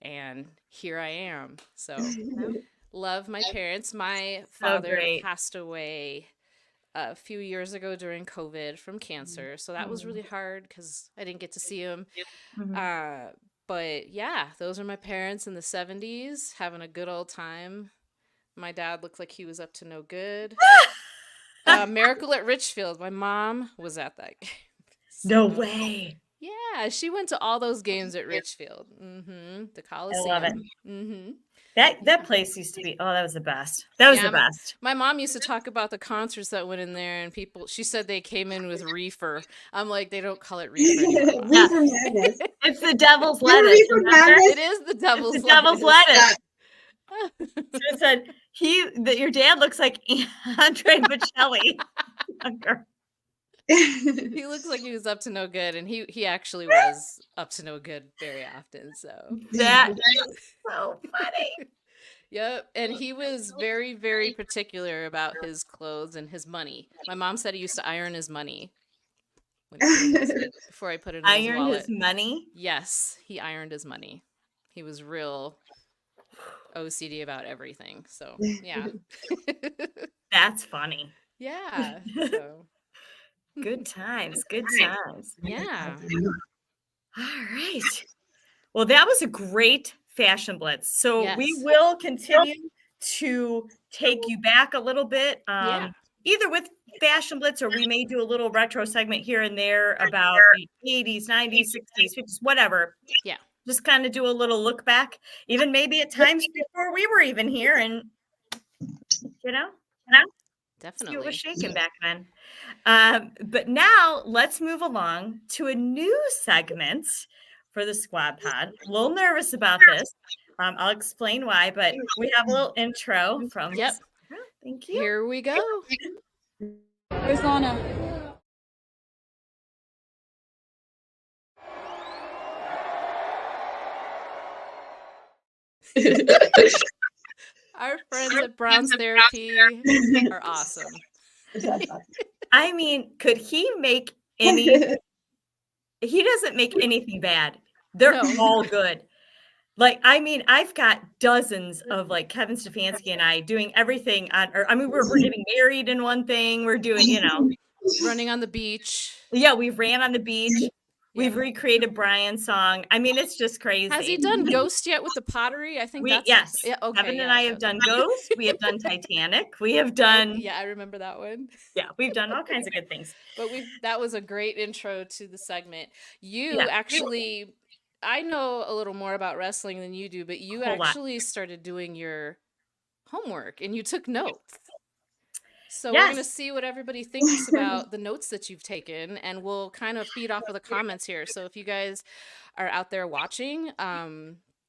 and here I am. So love my parents. My father great. passed away a few years ago during COVID from cancer, so that was really hard because I didn't get to see him. Mhm. But yeah, those are my parents in the 70s having a good old time. My dad looked like he was up to no good. Miracle at Richfield. My mom was at that game. No So, way. Yeah, she went to all those games at Richfield. The Coliseum. love it. Mm-hmm. That place used to be, that was the best. That was Yeah, the best. My mom used to talk about the concerts that went in there, and she said they came in with reefer. I'm like, they don't call it reefer anymore, Mom. Reefer Madness. It's the devil's Remember lettuce. Reefer remember? Madness? It is the devil's It's the devil's lettuce. lettuce. So it said that your dad looks like Andre Bocelli. He looks like he was up to no good, and he actually was up to no good very often. So That is so funny. Yep, and he was very, very particular about his clothes and his money. My mom said he used to iron his money before I put it in his Iron wallet. his money. Yes, he ironed his money. He was real OCD about everything. So yeah, That's funny. yeah. So, Good times. Good times. yeah. All right. Well, that was a great fashion blitz. So we Yes. will continue to take you back a little bit, Yeah. either with fashion blitz, or we may do a little retro segment here and there about the 80s, 90s, 60s, 50s, whatever. Yeah. Just kind of do a little look back, even maybe at times before we were even here, and see what Definitely. was shaking back then. But now let's move along to a new segment for the Squad Pod. A little nervous about this. I'll explain why, but we have a little intro from. Yep. Thank you. Here we go. Where's Lana? Our friends at Brown's Therapy are awesome. I mean, could he make any? He doesn't make anything bad. They're No. all good. Like, I mean, I've got dozens of like Kevin Stefanski and I doing everything on, or I mean, we're getting married in one thing. We're doing, Running on the beach. yeah, we ran on the beach. We've recreated Brian's song. I mean, it's just crazy. Has he done Ghost yet with the pottery? I think that's yes. Yeah, okay. Kevin yeah, and I have done Ghost. We have done Titanic. We have done, Yeah, I remember that one. yeah, we've done all kinds of good things. But that was a great intro to the segment. You Yeah. actually, I know a little more about wrestling than you do, but you Whole lot. actually started doing your homework and you took notes. So Yes. we're going to see what everybody thinks about the notes that you've taken, and we'll kind of feed off of the comments here. So if you guys are out there watching,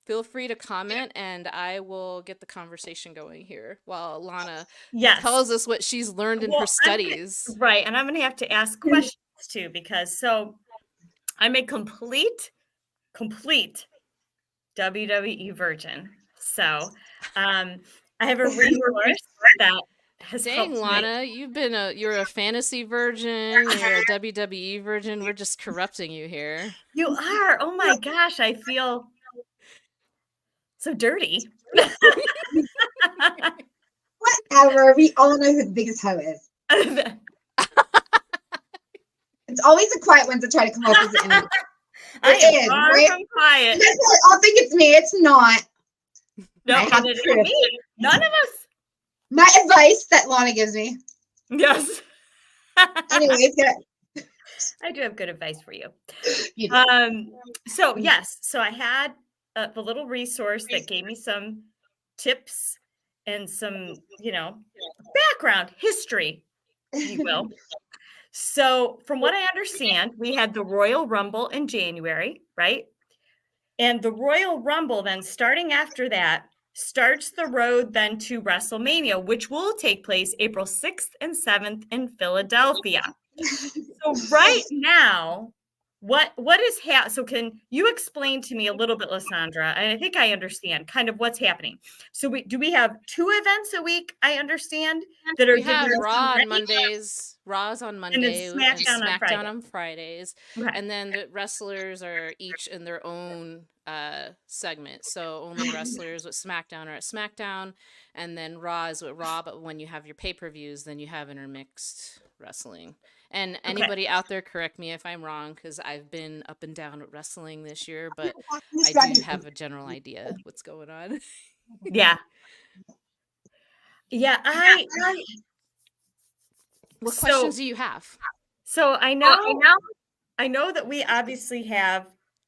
feel free to comment, and I will get the conversation going here while Lana Yes. tells us what she's learned in Well, her studies. Right. And I'm going to have to ask questions too, because I'm a complete WWE virgin. So I have a resource that has Dang, helped me. Lana, you're a fantasy virgin, you're a WWE virgin. We're just corrupting you here. You are. Oh my gosh. I feel so dirty. Whatever. We all know who the biggest hoe is. It's always the quiet ones that try to come up with the enemy. I It am is, far right? from quiet. You guys all think it's me. It's not. No, I have it proof. isn't me. None of us. My advice that Lana gives me: Yes. Anyways, good. I do have good advice for you. You do. So yes, so I had the little resource that gave me some tips and some, background history, if you will. So from what I understand, we had the Royal Rumble in January, right? And the Royal Rumble then starting after that starts the road then to WrestleMania, which will take place April 6th and 7th in Philadelphia. So right now, what is so can you explain to me a little bit, Lysandra? And I think I understand kind of what's happening. So we have 2 events a week, I understand, that are We have giving us Raw on already? Mondays, Raw's on then Monday, and SmackDown on SmackDown Friday. on Fridays. Okay. And then the wrestlers are each in their own segment. So only wrestlers with SmackDown are at SmackDown, and then Raw is with Raw. But when you have your pay-per-views, then you have intermixed wrestling. And anybody out there, correct me if I'm wrong, because I've been up and down with wrestling this year, but I do have a general idea what's going on. Yeah. Yeah, What So- questions do you have? so I know that we obviously have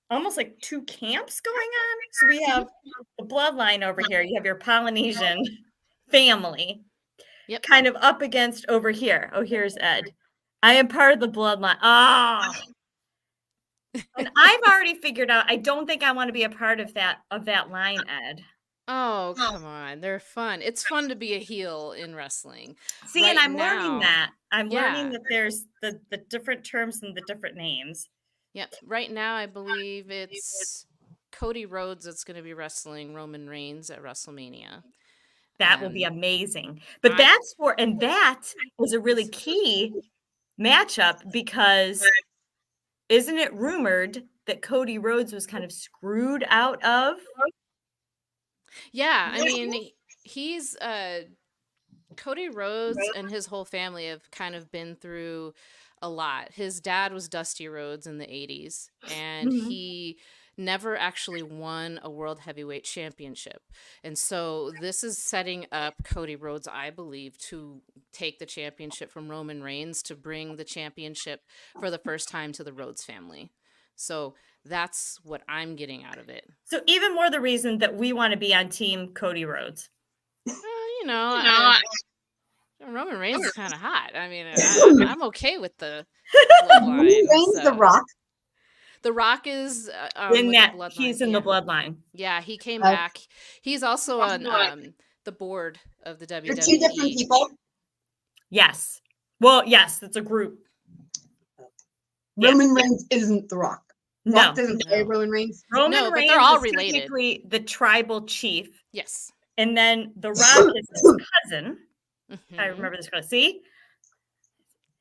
almost like 2 camps going on. So we have the bloodline over here. You have your Polynesian family. Yep. Kind of up against over here. Oh, here's Ed. I am part of the bloodline. Ah. And I've already figured out I don't think I want to be a part of that line, Ed. Oh, come on. They're fun. It's fun to be a heel in wrestling. See, and Right I'm learning now- that. I'm learning Yeah. that there's the different terms and the different names. Yep. Right now, I believe it's Cody Rhodes that's going to be wrestling Roman Reigns at WrestleMania. That will be Um, amazing. But I- that is a really key matchup because isn't it rumored that Cody Rhodes was kind of screwed out of? Yeah, I mean, he's Cody Rhodes and his whole family have kind of been through a lot. His dad was Dusty Rhodes in the 80s, and Mhm. he never actually won a world heavyweight championship. And so this is setting up Cody Rhodes, I believe, to take the championship from Roman Reigns to bring the championship for the first time to the Rhodes family. So that's what I'm getting out of it. So even more the reason that we want to be on team Cody Rhodes. Roman Reigns is kind of hot. I mean, I'm okay with the Roman bloodline. Reigns, The Rock. The Rock is in with that the bloodline. he's in the bloodline. Yeah, he came Okay. back. He's also on the board of the WWE. They're 2 different people. Yes. Well, yes, it's a group. Yeah. Roman Reigns isn't The Rock. No. Rock doesn't play No. Roman Reigns. Roman No, but Reigns they're all is related. technically the tribal chief. Yes. And then The Rock is his cousin. I Mhm. remember this girl. See?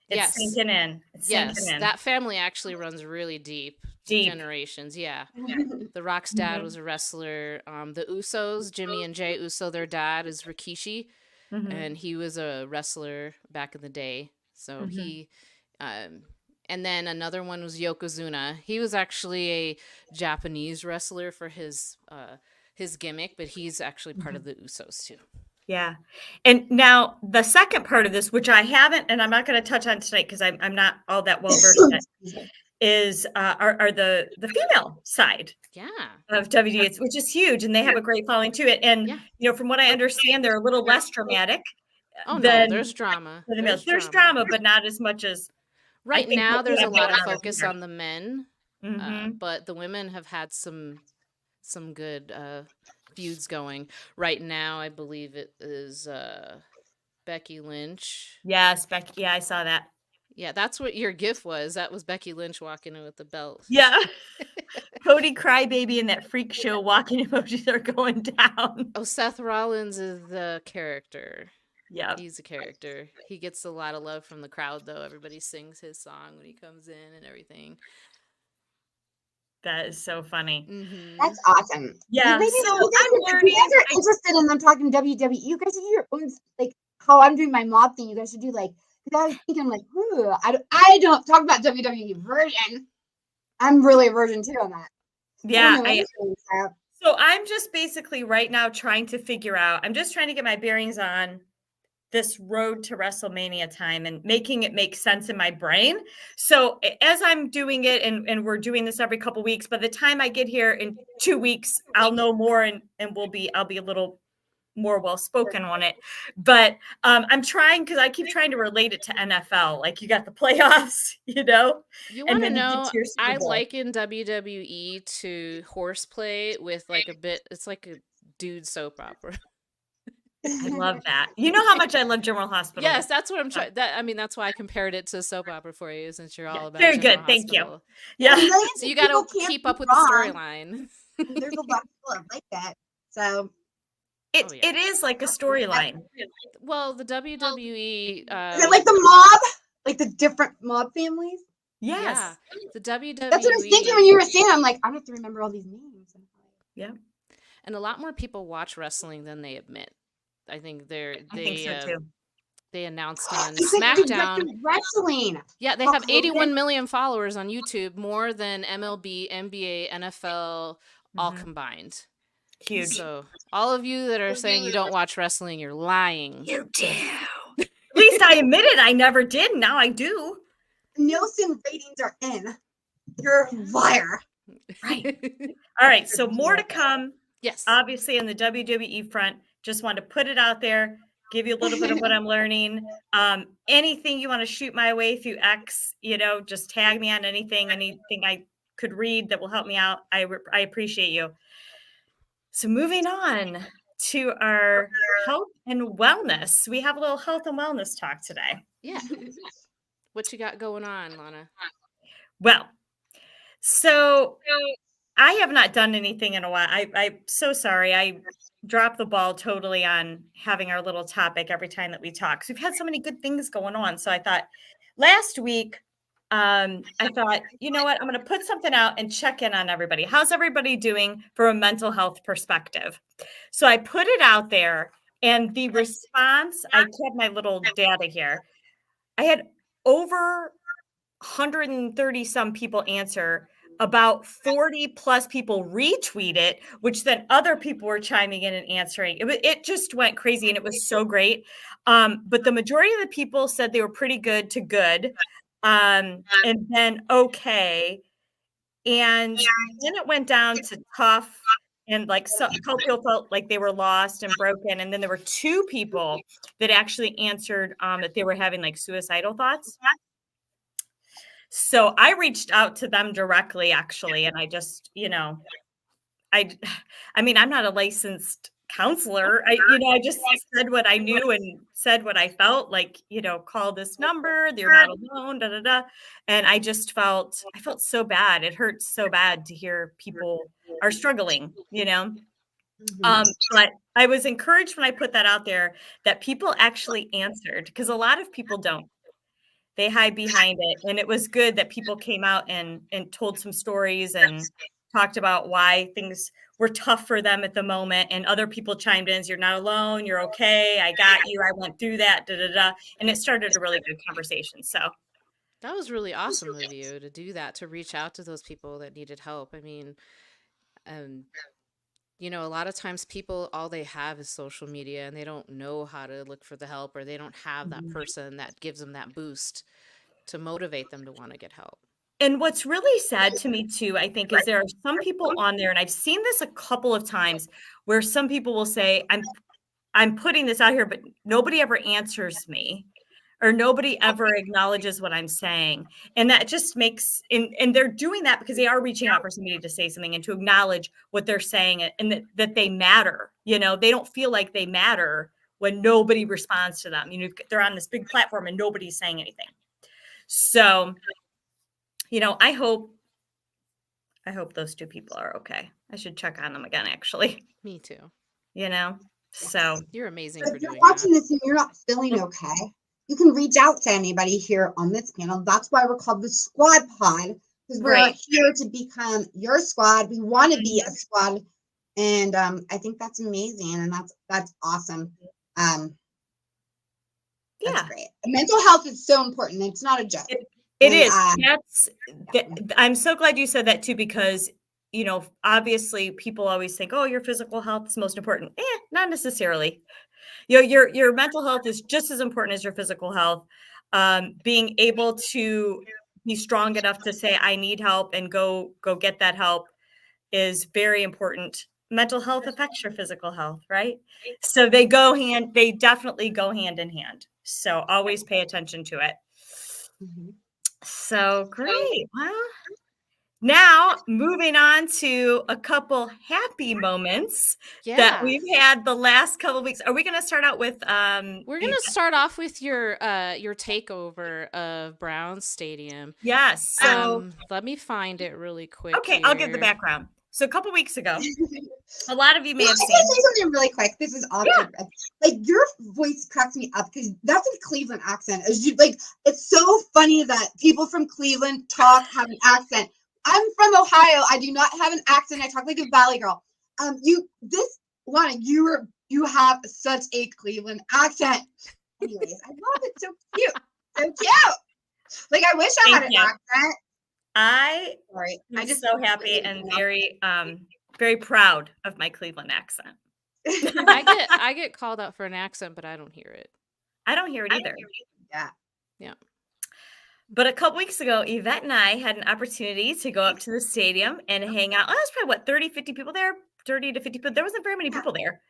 It's Yes. sinking in. It's Yes, sinking in. that family actually runs really deep. Deep. Generations. Yeah. The Rock's dad Mhm. was a wrestler. The Usos, Jimmy and Jay Uso, their dad is Rikishi. Mhm. And he was a wrestler back in the day. So Mhm. he, and then another one was Yokozuna. He was actually a Japanese wrestler for his gimmick, but he's actually part of the Usos too. Yeah. And now the second part of this, which I haven't, and I'm not going to touch on tonight because I'm not all that well versed in it, is are the female side Yeah. of WD, which is huge, and they have a great following to it. And Yeah. from what I understand, they're a little less dramatic. Oh no, than there's drama. the males. There's drama, but not as much as. Right think now, what we there's a have lot of going on is focus more. on the men, Mhm. but the women have had some good feuds going. Right now, I believe it is Becky Lynch. Yes, Becky. Yeah, I saw that. Yeah, that's what your gif was. That was Becky Lynch walking in with the belt. Yeah. Cody Crybaby and that freak show walking emojis are going down. Oh, Seth Rollins is the character. Yeah. He's a character. He gets a lot of love from the crowd, though. Everybody sings his song when he comes in and everything. That is so funny. Mm-hmm. That's awesome. Yeah. Maybe So you guys I'm are- learning. If you guys are interested in them talking WWE, you guys should do your own, like how I'm doing my mob thing. You guys should do like, because I was thinking like, I don't talk about WWE version. I'm really a virgin too on that. Yeah. I don't know anything, so- So I'm just basically right now trying to figure out, I'm just trying to get my bearings on this road to WrestleMania time and making it make sense in my brain. So as I'm doing it, and we're doing this every couple weeks, by the time I get here in 2 weeks, I'll know more and I'll be a little more well-spoken on it. But I'm trying, because I keep trying to relate it to NFL. Like, you got the playoffs, You and want to then you get know, to your Super I Bowl. liken WWE to horseplay with like it's like a dude soap opera. I love that. You know how much I love General Hospital. Yes, that's what I'm trying. That's why I compared it to a soap opera for you, since you're all about Very General good. Thank you. Hospital. Yeah. So you got to keep up with the storyline. There's a lot of people that like that. So It is like a storyline. Well, the WWE. is it like the mob? Like the different mob families? Yes. Yeah, the WWE. That's what I was thinking when you were saying. I'm like, I don't have to remember all these names. Yeah. And a lot more people watch wrestling than they admit. I think I think so too. they announced on It's like SmackDown. directed wrestling. Yeah, they Oh, have okay. 81 million followers on YouTube, more than MLB, NBA, NFL all Mhm. combined. Huge. So all of you that are saying you don't watch wrestling, you're lying. You do. At least I admit it. I never did. Now I do. Nielsen ratings are in. You're a liar. Right. All right. So more to come, Yes. obviously, on the WWE front. Just want to put it out there, give you a little bit of what I'm learning. Anything you want to shoot my way through X, just tag me on anything I could read that will help me out. I appreciate you. So moving on to our health and wellness. We have a little health and wellness talk today. Yeah. What you got going on, Lana? Well, so I have not done anything in a while. I'm so sorry. I dropped the ball totally on having our little topic every time that we talk. So we've had so many good things going on. So I thought last week, you know what? I'm going to put something out and check in on everybody. How's everybody doing from a mental health perspective? So I put it out there, and the response, I kept my little data here. I had over 130 some people answer. About 40 plus people retweet it, which then other people were chiming in and answering. It just went crazy, and it was so great. But the majority of the people said they were pretty good to good, and then okay. And then it went down to tough, and like a couple people felt like they were lost and broken. And then there were 2 people that actually answered that they were having like suicidal thoughts. So I reached out to them directly, actually, and I just, I mean, I'm not a licensed counselor. I just said what I knew and said what I felt, like, call this number, you're not alone, da, da, da. And I felt so bad. It hurts so bad to hear people are struggling, But I was encouraged when I put that out there that people actually answered, because a lot of people don't. They hide behind it. And it was good that people came out and told some stories and talked about why things were tough for them at the moment. And other people chimed in, you're not alone, you're okay, I got you, I went through that, da, da, da. And it started a really good conversation. So that was really awesome of you to do that, to reach out to those people that needed help. I mean, a lot of times people, all they have is social media, and they don't know how to look for the help, or they don't have that person that gives them that boost to motivate them to want to get help. And what's really sad to me too, I think, is there are some people on there, and I've seen this a couple of times, where some people will say, I'm putting this out here, but nobody ever answers me, or nobody ever acknowledges what I'm saying. And that just makes, and they're doing that because they are reaching out for somebody to say something and to acknowledge what they're saying, and that they matter. They don't feel like they matter when nobody responds to them. They're on this big platform and nobody's saying anything. So, I hope those 2 people are okay. I should check on them again, actually. Me too. So you're amazing If for you're doing watching that. this and you're not feeling okay, you can reach out to anybody here on this panel. That's why we're called the Squad Pod, because we're Right. here to become your squad. We want to be a squad, and I think that's amazing, and that's awesome. That's yeah, great. Mental health is so important. It's not a joke. it is. I'm so glad you said that too, because obviously people always think, oh, your physical health is most important. Not necessarily. your mental health is just as important as your physical health. Being able to be strong enough to say I need help and go get that help is very important. Mental health affects your physical health, right? So they definitely go hand in hand. So always pay attention to it. So great. Well, now moving on to a couple happy moments that we've had the last couple of weeks. Are we going to start out with we're going to start off with your takeover of Browns Stadium. Yes. So let me find it really quick. Okay, here. I'll give the background. So a couple weeks ago, a lot of you may have Can seen. I say something really quick? This is awkward. Yeah. Like your voice cracks me up because that's a Cleveland accent. It's so funny that people from Cleveland have an accent. I'm from Ohio. I do not have an accent. I talk like a Valley girl. Lana, you have such a Cleveland accent. Anyways, I love it. So cute. So cute. Like I wish I had an accent. I'm just so happy and very very proud of my Cleveland accent. I get called out for an accent, but I don't hear it. I don't hear it either. Yeah. But a couple weeks ago, Yvette and I had an opportunity to go up to the stadium and hang out. Oh, there's probably 30, 50 people there, 30 to 50 people. There wasn't very many people there.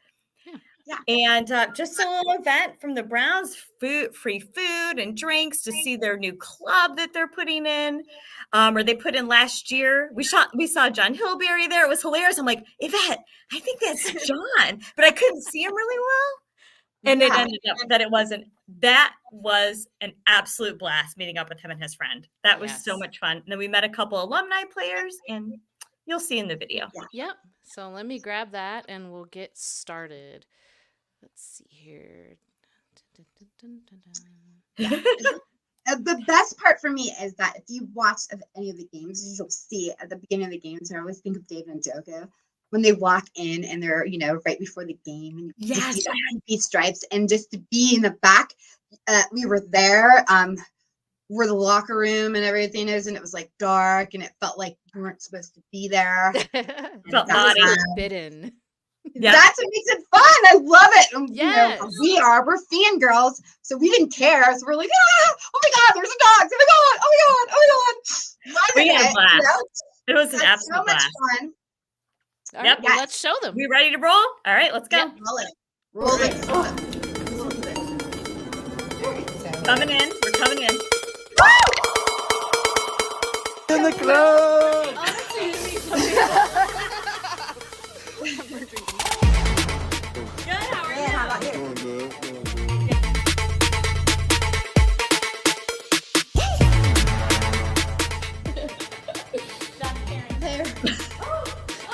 And just a little event from the Browns, free food and drinks to see their new club that they're putting in, or they put in last year. We saw John Hilberry there. It was hilarious. I'm like, Yvette, I think that's John, but I couldn't see him really well. And it ended up that it wasn't. That was an absolute blast meeting up with him and his friend. That was so much fun. And then we met a couple alumni players, and you'll see in the video. Yep. So let me grab that, and we'll get started. Let's see here. The best part for me is that if you watch any of the games, you'll see at the beginning of the games, I always think of David and Njoku when they walk in and they're, right before the game and you see the stripes, and just to be in the back. We were there where the locker room and everything is, and it was like dark and it felt like you weren't supposed to be there. Felt forbidden. Yeah. That's what makes it fun. I love it. Yes. We're fangirls, so we didn't care. So we're like, oh my God, there's a dog. Oh my God. We had a blast. It was an absolute blast. So much fun. All right, well, let's show them. We ready to roll? All right, let's go. Yeah, roll it. Coming in. We're coming in. In the club. Good. How are you? Doing good.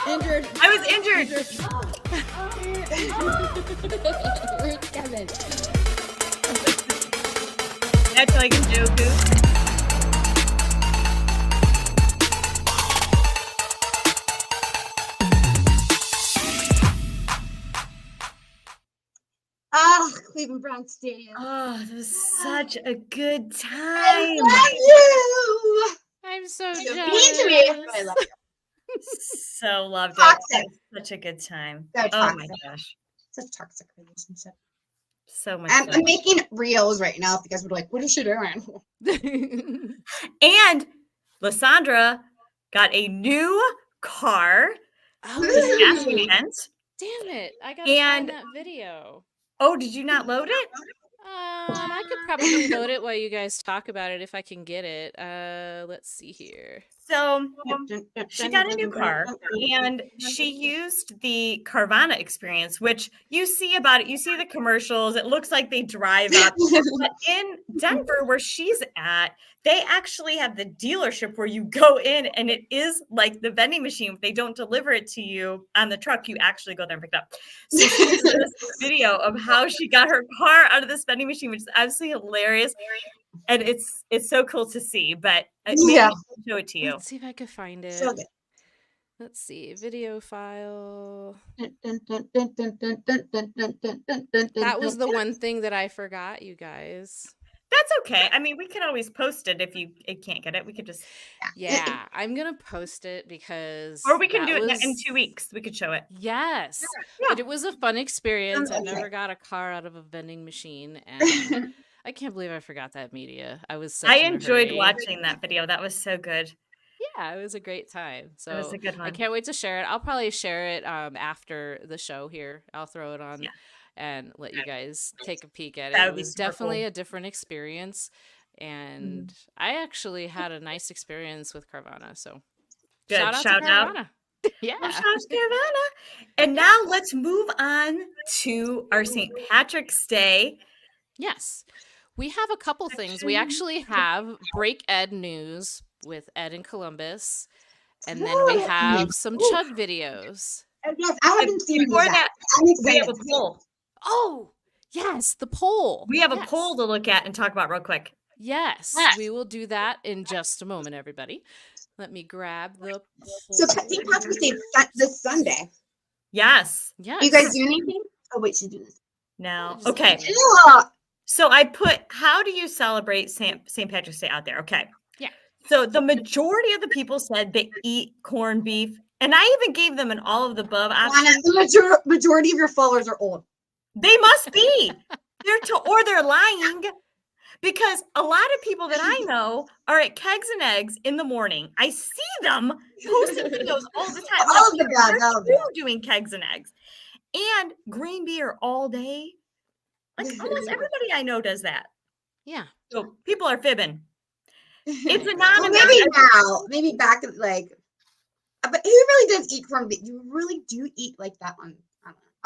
Injured. I was injured. Ruth Kevin. That's like a Njoku. Cleveland Browns Stadium. Oh, it was such a good time. I love you. I'm so You're jealous. mean to me. I love you. So loved Toxic. it. Such a good time. So Oh my toxic. gosh. Such a toxic relationship. So much I'm fun. making reels right now because we're like, what is she doing? And Lysandra got a new car Oh, this past dang weekend. it. I got to And- find that video. Oh, did you not load it? I could probably load it while you guys talk about it if I can get it. Let's see here. So she got a new car and she used the Carvana experience, which you see about it. You see the commercials. It looks like they drive up. But in Denver, where she's at, they actually have the dealership where you go in and it is like the vending machine. If they don't deliver it to you on the truck, you actually go there and pick it up. So she did this video of how she got her car out of this vending machine, which is absolutely hilarious. And it's so cool to see, but maybe I'll show it to you. Let's see if I can find it. So good. Let's see. Video file. That That was the one thing that I forgot, you guys. That's okay. I mean, we can always post it if you can't get it. We could just, Yeah, I'm gonna post it because or we can that do it in was 2 weeks. We could show it. yes, Yeah. but it was a fun experience. I Okay. never got a car out of a vending machine, and I can't believe I forgot that media. I was such I in a enjoyed hurry. watching that video. That was so good. Yeah, it was a great time. That was So a good I one. can't wait to share it. I'll probably share it after the show here. I'll throw it on Yeah. and let you guys take a peek at it. That It would be was super definitely cool. a different experience. And I actually had a nice experience with Carvana. So Good. shout out Shout to out. Carvana. Yeah. Well, shout out to Carvana. And now let's move on to our St. Patrick's Day. Yes. We have a couple things. We actually have Break Ed news with Ed in Columbus. And then we have some Chug videos. Yes, I haven't seen Before these that, yet. I'm we have excited. a poll. Oh, yes, the poll. We have a Yes. poll to look at and talk about real quick. Yes, Yes. we will do that in just a moment, everybody. Let me grab the So poll. St. Patrick's Day is this Sunday. Yes. Yes. You guys do anything? Oh wait, she's doing this. Now, Just okay. kidding. Yeah. So I put, how do you celebrate St. Patrick's Day out there? Okay. Yeah. So the majority of the people said they eat corned beef. And I even gave them an all of the above option. Anna, the majority of your followers are old. They must be. Or they're lying. Because a lot of people that I know are at Kegs and Eggs in the morning. I see them posting videos all the time. All of the bad, They're all of still doing Kegs and Eggs. And green beer all day. Like almost everybody I know does that. Yeah. So people are fibbing. It's Well, anonymous. maybe now, maybe back in like, but who really does eat corned beef? You really do eat like that one.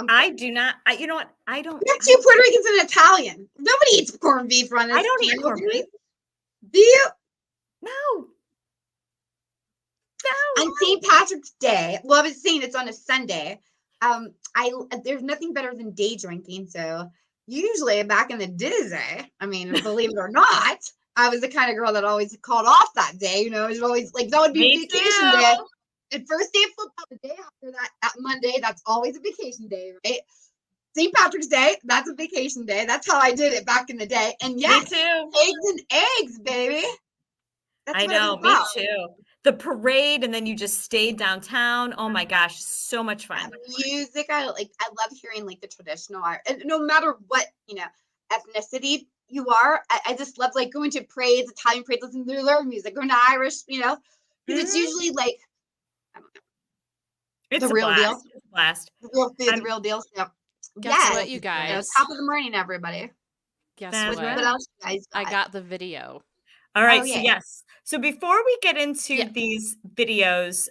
I do not. You know what? I don't. We have two Puerto Ricans and an Italian. Nobody eats corned beef on this. I don't eat channel, corned do we? beef. Do you? No. No. On St. Patrick's Day, well, I was saying it's on a Sunday. There's nothing better than day drinking. So usually back in the day, I mean, believe it or not, I was the kind of girl that always called off that day. You know, it was always like that would be Me vacation too. day. The first day of football, the day after that Monday, that's always a vacation day, right? St. Patrick's Day, that's a vacation day. That's how I did it back in the day. And yes, Me too. eggs and eggs, baby. That's I what it's know. Me about. too. The parade, and then you just stayed downtown. Oh my gosh, so much fun. Music, I love hearing like the traditional art, and no matter what ethnicity you are, I just love like going to parades, Italian parades, listening to their music, going to Irish, because it's usually like I don't know, It's the a real blast. deal. It's a blast. the real deal. So Guess what, you guys? top of the morning, everybody. Guess That's what? right. What else, you guys? I got the video. All right. Oh, So yeah. yes. So before we get into Yeah. these videos,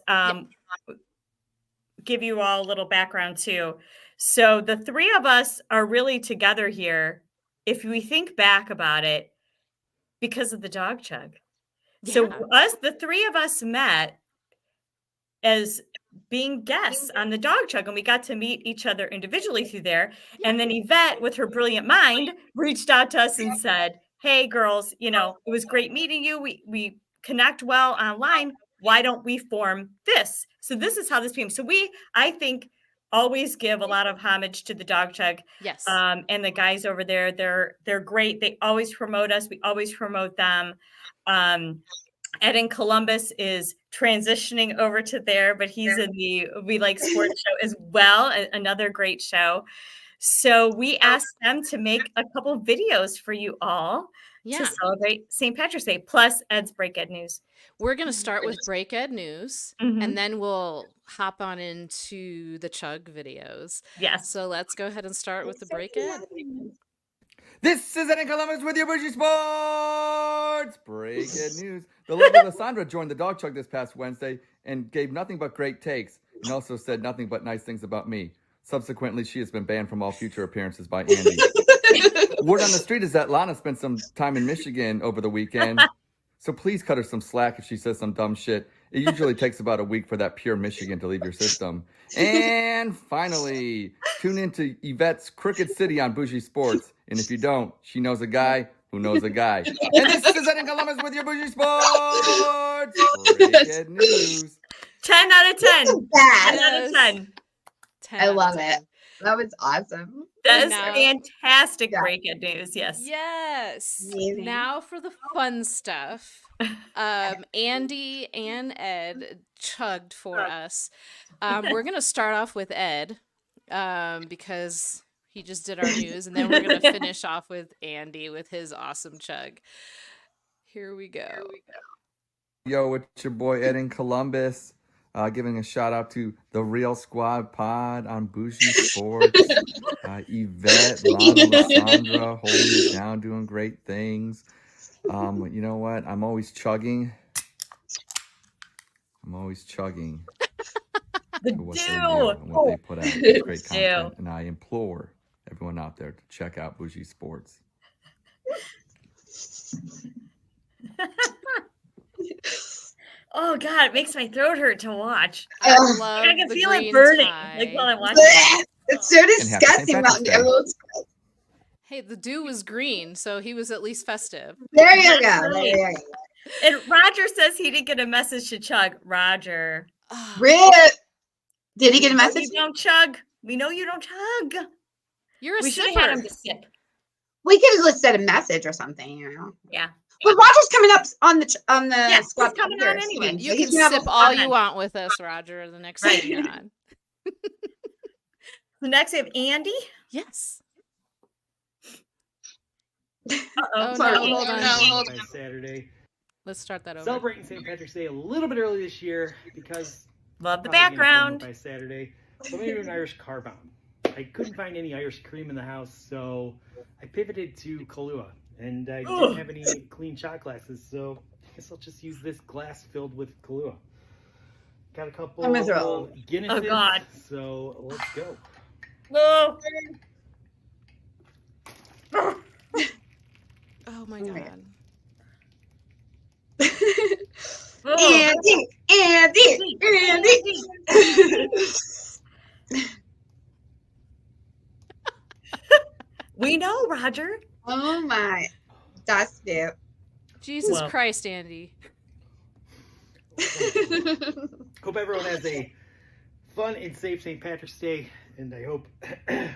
give you all a little background too. So the three of us are really together here, if we think back about it, because of the dog chug. So Yeah. the three of us met as being guests on the dog chug, and we got to meet each other individually through there. And then Yvette, with her brilliant mind, reached out to us and said, "Hey girls, it was great meeting you. We connect well online. Why don't we form this?" So this is how this became. So I think, always give a lot of homage to the dog chug. Yes. And the guys over there, they're great. They always promote us. We always promote them. Ed in Columbus is transitioning over to there, but he's in the We Like Sports show as well, another great show. So we asked them to make a couple videos for you all Yeah. to celebrate St. Patrick's Day, plus Ed's Break Ed News. We're going to start with Break Ed News, Mhm. and then we'll hop on into the Chug videos. Yes. So let's go ahead and start with the Break Ed. This is Ed in Columbus with your Bougie Sports Break Ed News. The lovely Lysandra joined the dog chug this past Wednesday and gave nothing but great takes, and also said nothing but nice things about me. Subsequently, she has been banned from all future appearances by Andy. Word on the street is that Lana spent some time in Michigan over the weekend, so please cut her some slack if she says some dumb shit. It usually takes about a week for that pure Michigan to leave your system. And finally, tune into Yvette's Crooked City on Bougie Sports. And if you don't, she knows a guy who knows a guy. And this is Ed in Columbus with your Bougie Sports Break Ed News. 10 out of 10. Bad. 10 out of 10. 10 I out of love 10. it. That was awesome. That is Now- fantastic Yeah. breaking news. Yes. Yes. Amazing. Now for the fun stuff. Andy and Ed chugged for us. We're gonna start off with Ed, because he just did our news, and then we're gonna finish off with Andy with his awesome chug. Here we go. Yo, it's your boy Ed in Columbus. Giving a shout out to the Real Squad Pod on Bougie Sports. Yvette, Lana, Lysandra, holding it down, doing great things. You know what? I'm always chugging. The for what they do do. and what they put out. It's great Do. content, and I implore everyone out there to check out Bougie Sports. Oh God, it makes my throat hurt to watch. I Ugh. love I can the feel it green burning tie. like while I'm watching. Blech. It's so happy St. disgusting, Patrick's Mountain Day. Dew. Hey, the dew was green, so he was at least festive. There you go. That's There right. you go. And Roger says he didn't get a message to chug. Roger, Ah, Rip. Did he get a we know message? You don't chug. We know you don't chug. you're a We should have had him sipper. to sip. We could have just said a message or something, you know. Yeah. But Roger's coming up on the Yeah, squad. he's coming here on anyway. soon, You so he's can gonna have sip a all fun you want with us, Roger, the next Right. time you're on. The next we have Andy. Yes. Uh-oh. Oh, Sorry. no, hold on. By Saturday. Let's start that over. Celebrating St. Patrick's Day a little bit early this year because Love the probably gonna film it background. by Saturday. So I'm gonna do an Irish car bomb. I couldn't find any Irish cream in the house, so I pivoted to Kahlua, and I didn't have any clean shot glasses, so I guess I'll just use this glass filled with Kahlua. Got a couple I'm gonna throw of Guinnesses, Oh, God. so let's go. Oh. Oh my god. Oh. Andy. We know, Roger. Oh my. That's it. Jesus Well. Christ, Andy. Hope everyone has a fun and safe St. Patrick's Day, and I hope you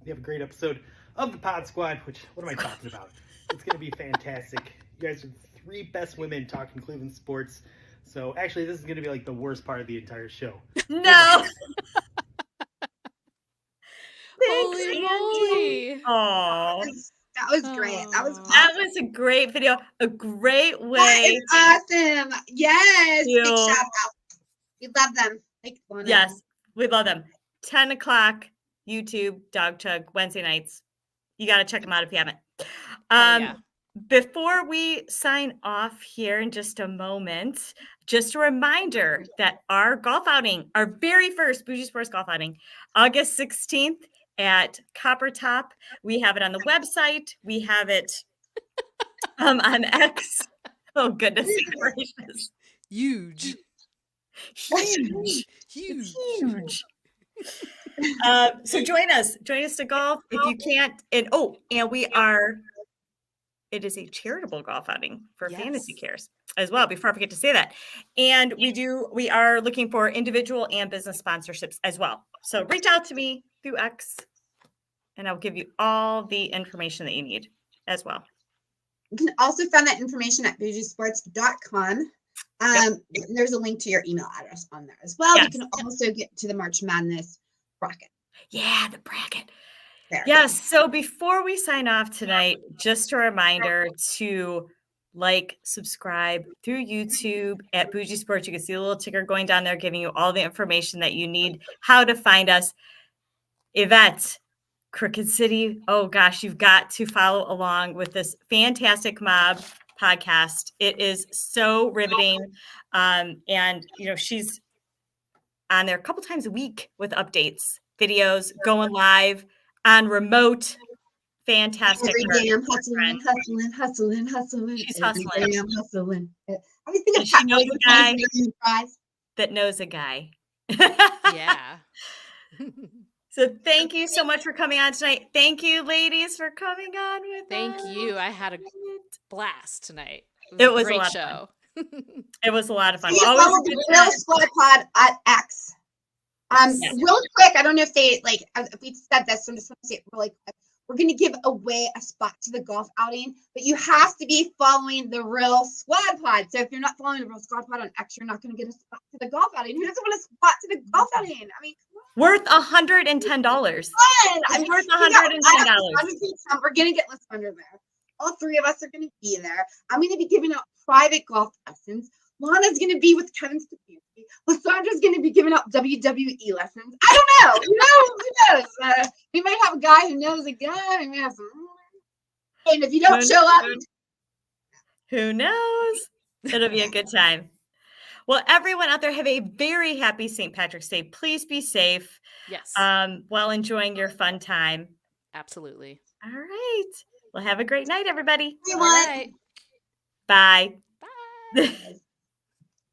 have a great episode of the Pod Squad, which, what am I talking about? It's going to be fantastic. You guys are the three best women talking Cleveland sports, so actually this is going to be like the worst part of the entire show. No. Holy Andy. moly. Oh, That was great. That was Aw. awesome. that was a great video. A great That way. is awesome. Yes. Big You. shout out. We love them. Like, Lana. Yes, we love them. 10 o'clock, YouTube, Dog Chug, Wednesday nights. You got to check them out if you haven't. yeah. Before we sign off here in just a moment, just a reminder that our golf outing, our very first Bougie Sports golf outing, August 16th at Copper Top. We have it on the website. We have it on X. Oh, goodness gracious. Huge. Huge. Huge. Huge. So join us to golf if you can't. And it is a charitable golf outing for Fantasy Yes. Cares as well, before I forget to say that. And we are looking for individual and business sponsorships as well. So reach out to me through X and I'll give you all the information that you need as well. You can also find that information at bougiesports.com. There's a link to your email address on there as well. Yes. You can also get to the March Madness bracket. Yeah, the bracket. There. Yes. So before we sign off tonight, just a reminder to subscribe through YouTube at Bougie Sports. You can see a little ticker going down there giving you all the information that you need, how to find us. Yvette, Crooked City. Oh gosh, you've got to follow along with this fantastic mob podcast. It is so riveting. And she's on there a couple times a week with updates, videos, going live on remote. Fantastic. Every day I'm friend. hustling. She's Every hustling. day I'm hustling. I was thinking And she knows a guy. fries. That knows a guy. Yeah. So thank you so much for coming on tonight. Thank you, ladies, for coming on with Thank us. you. I had a blast tonight. It was a great lot of show. It was a lot of fun. You Always follow a good the Real time. Squad Pod at X Yes. Real quick, I don't know if they if we said this, so I'm just going to say it really quick. We're going to give away a spot to the golf outing, but you have to be following the Real Squad Pod. So if you're not following the Real Squad Pod on X, you're not going to get a spot to the golf outing. Who doesn't want a spot to the golf outing? I mean, Worth $110. fun. I mean, Worth we got- $110. We're going to get Lasandra there. All three of us are going to be there. I'm going to be giving out private golf lessons. Lana's going to be with Kevin Stefanski. Lasandra's going to be giving out WWE lessons. I don't know. Who knows? We might have a guy who knows a guy. We may have some. And if you don't show up, who knows? It'll be a good time. Well, everyone out there, have a very happy St. Patrick's Day. Please be safe. Yes. While enjoying your fun time. Absolutely. All right. Well, have a great night, everybody. All right. Bye. Bye.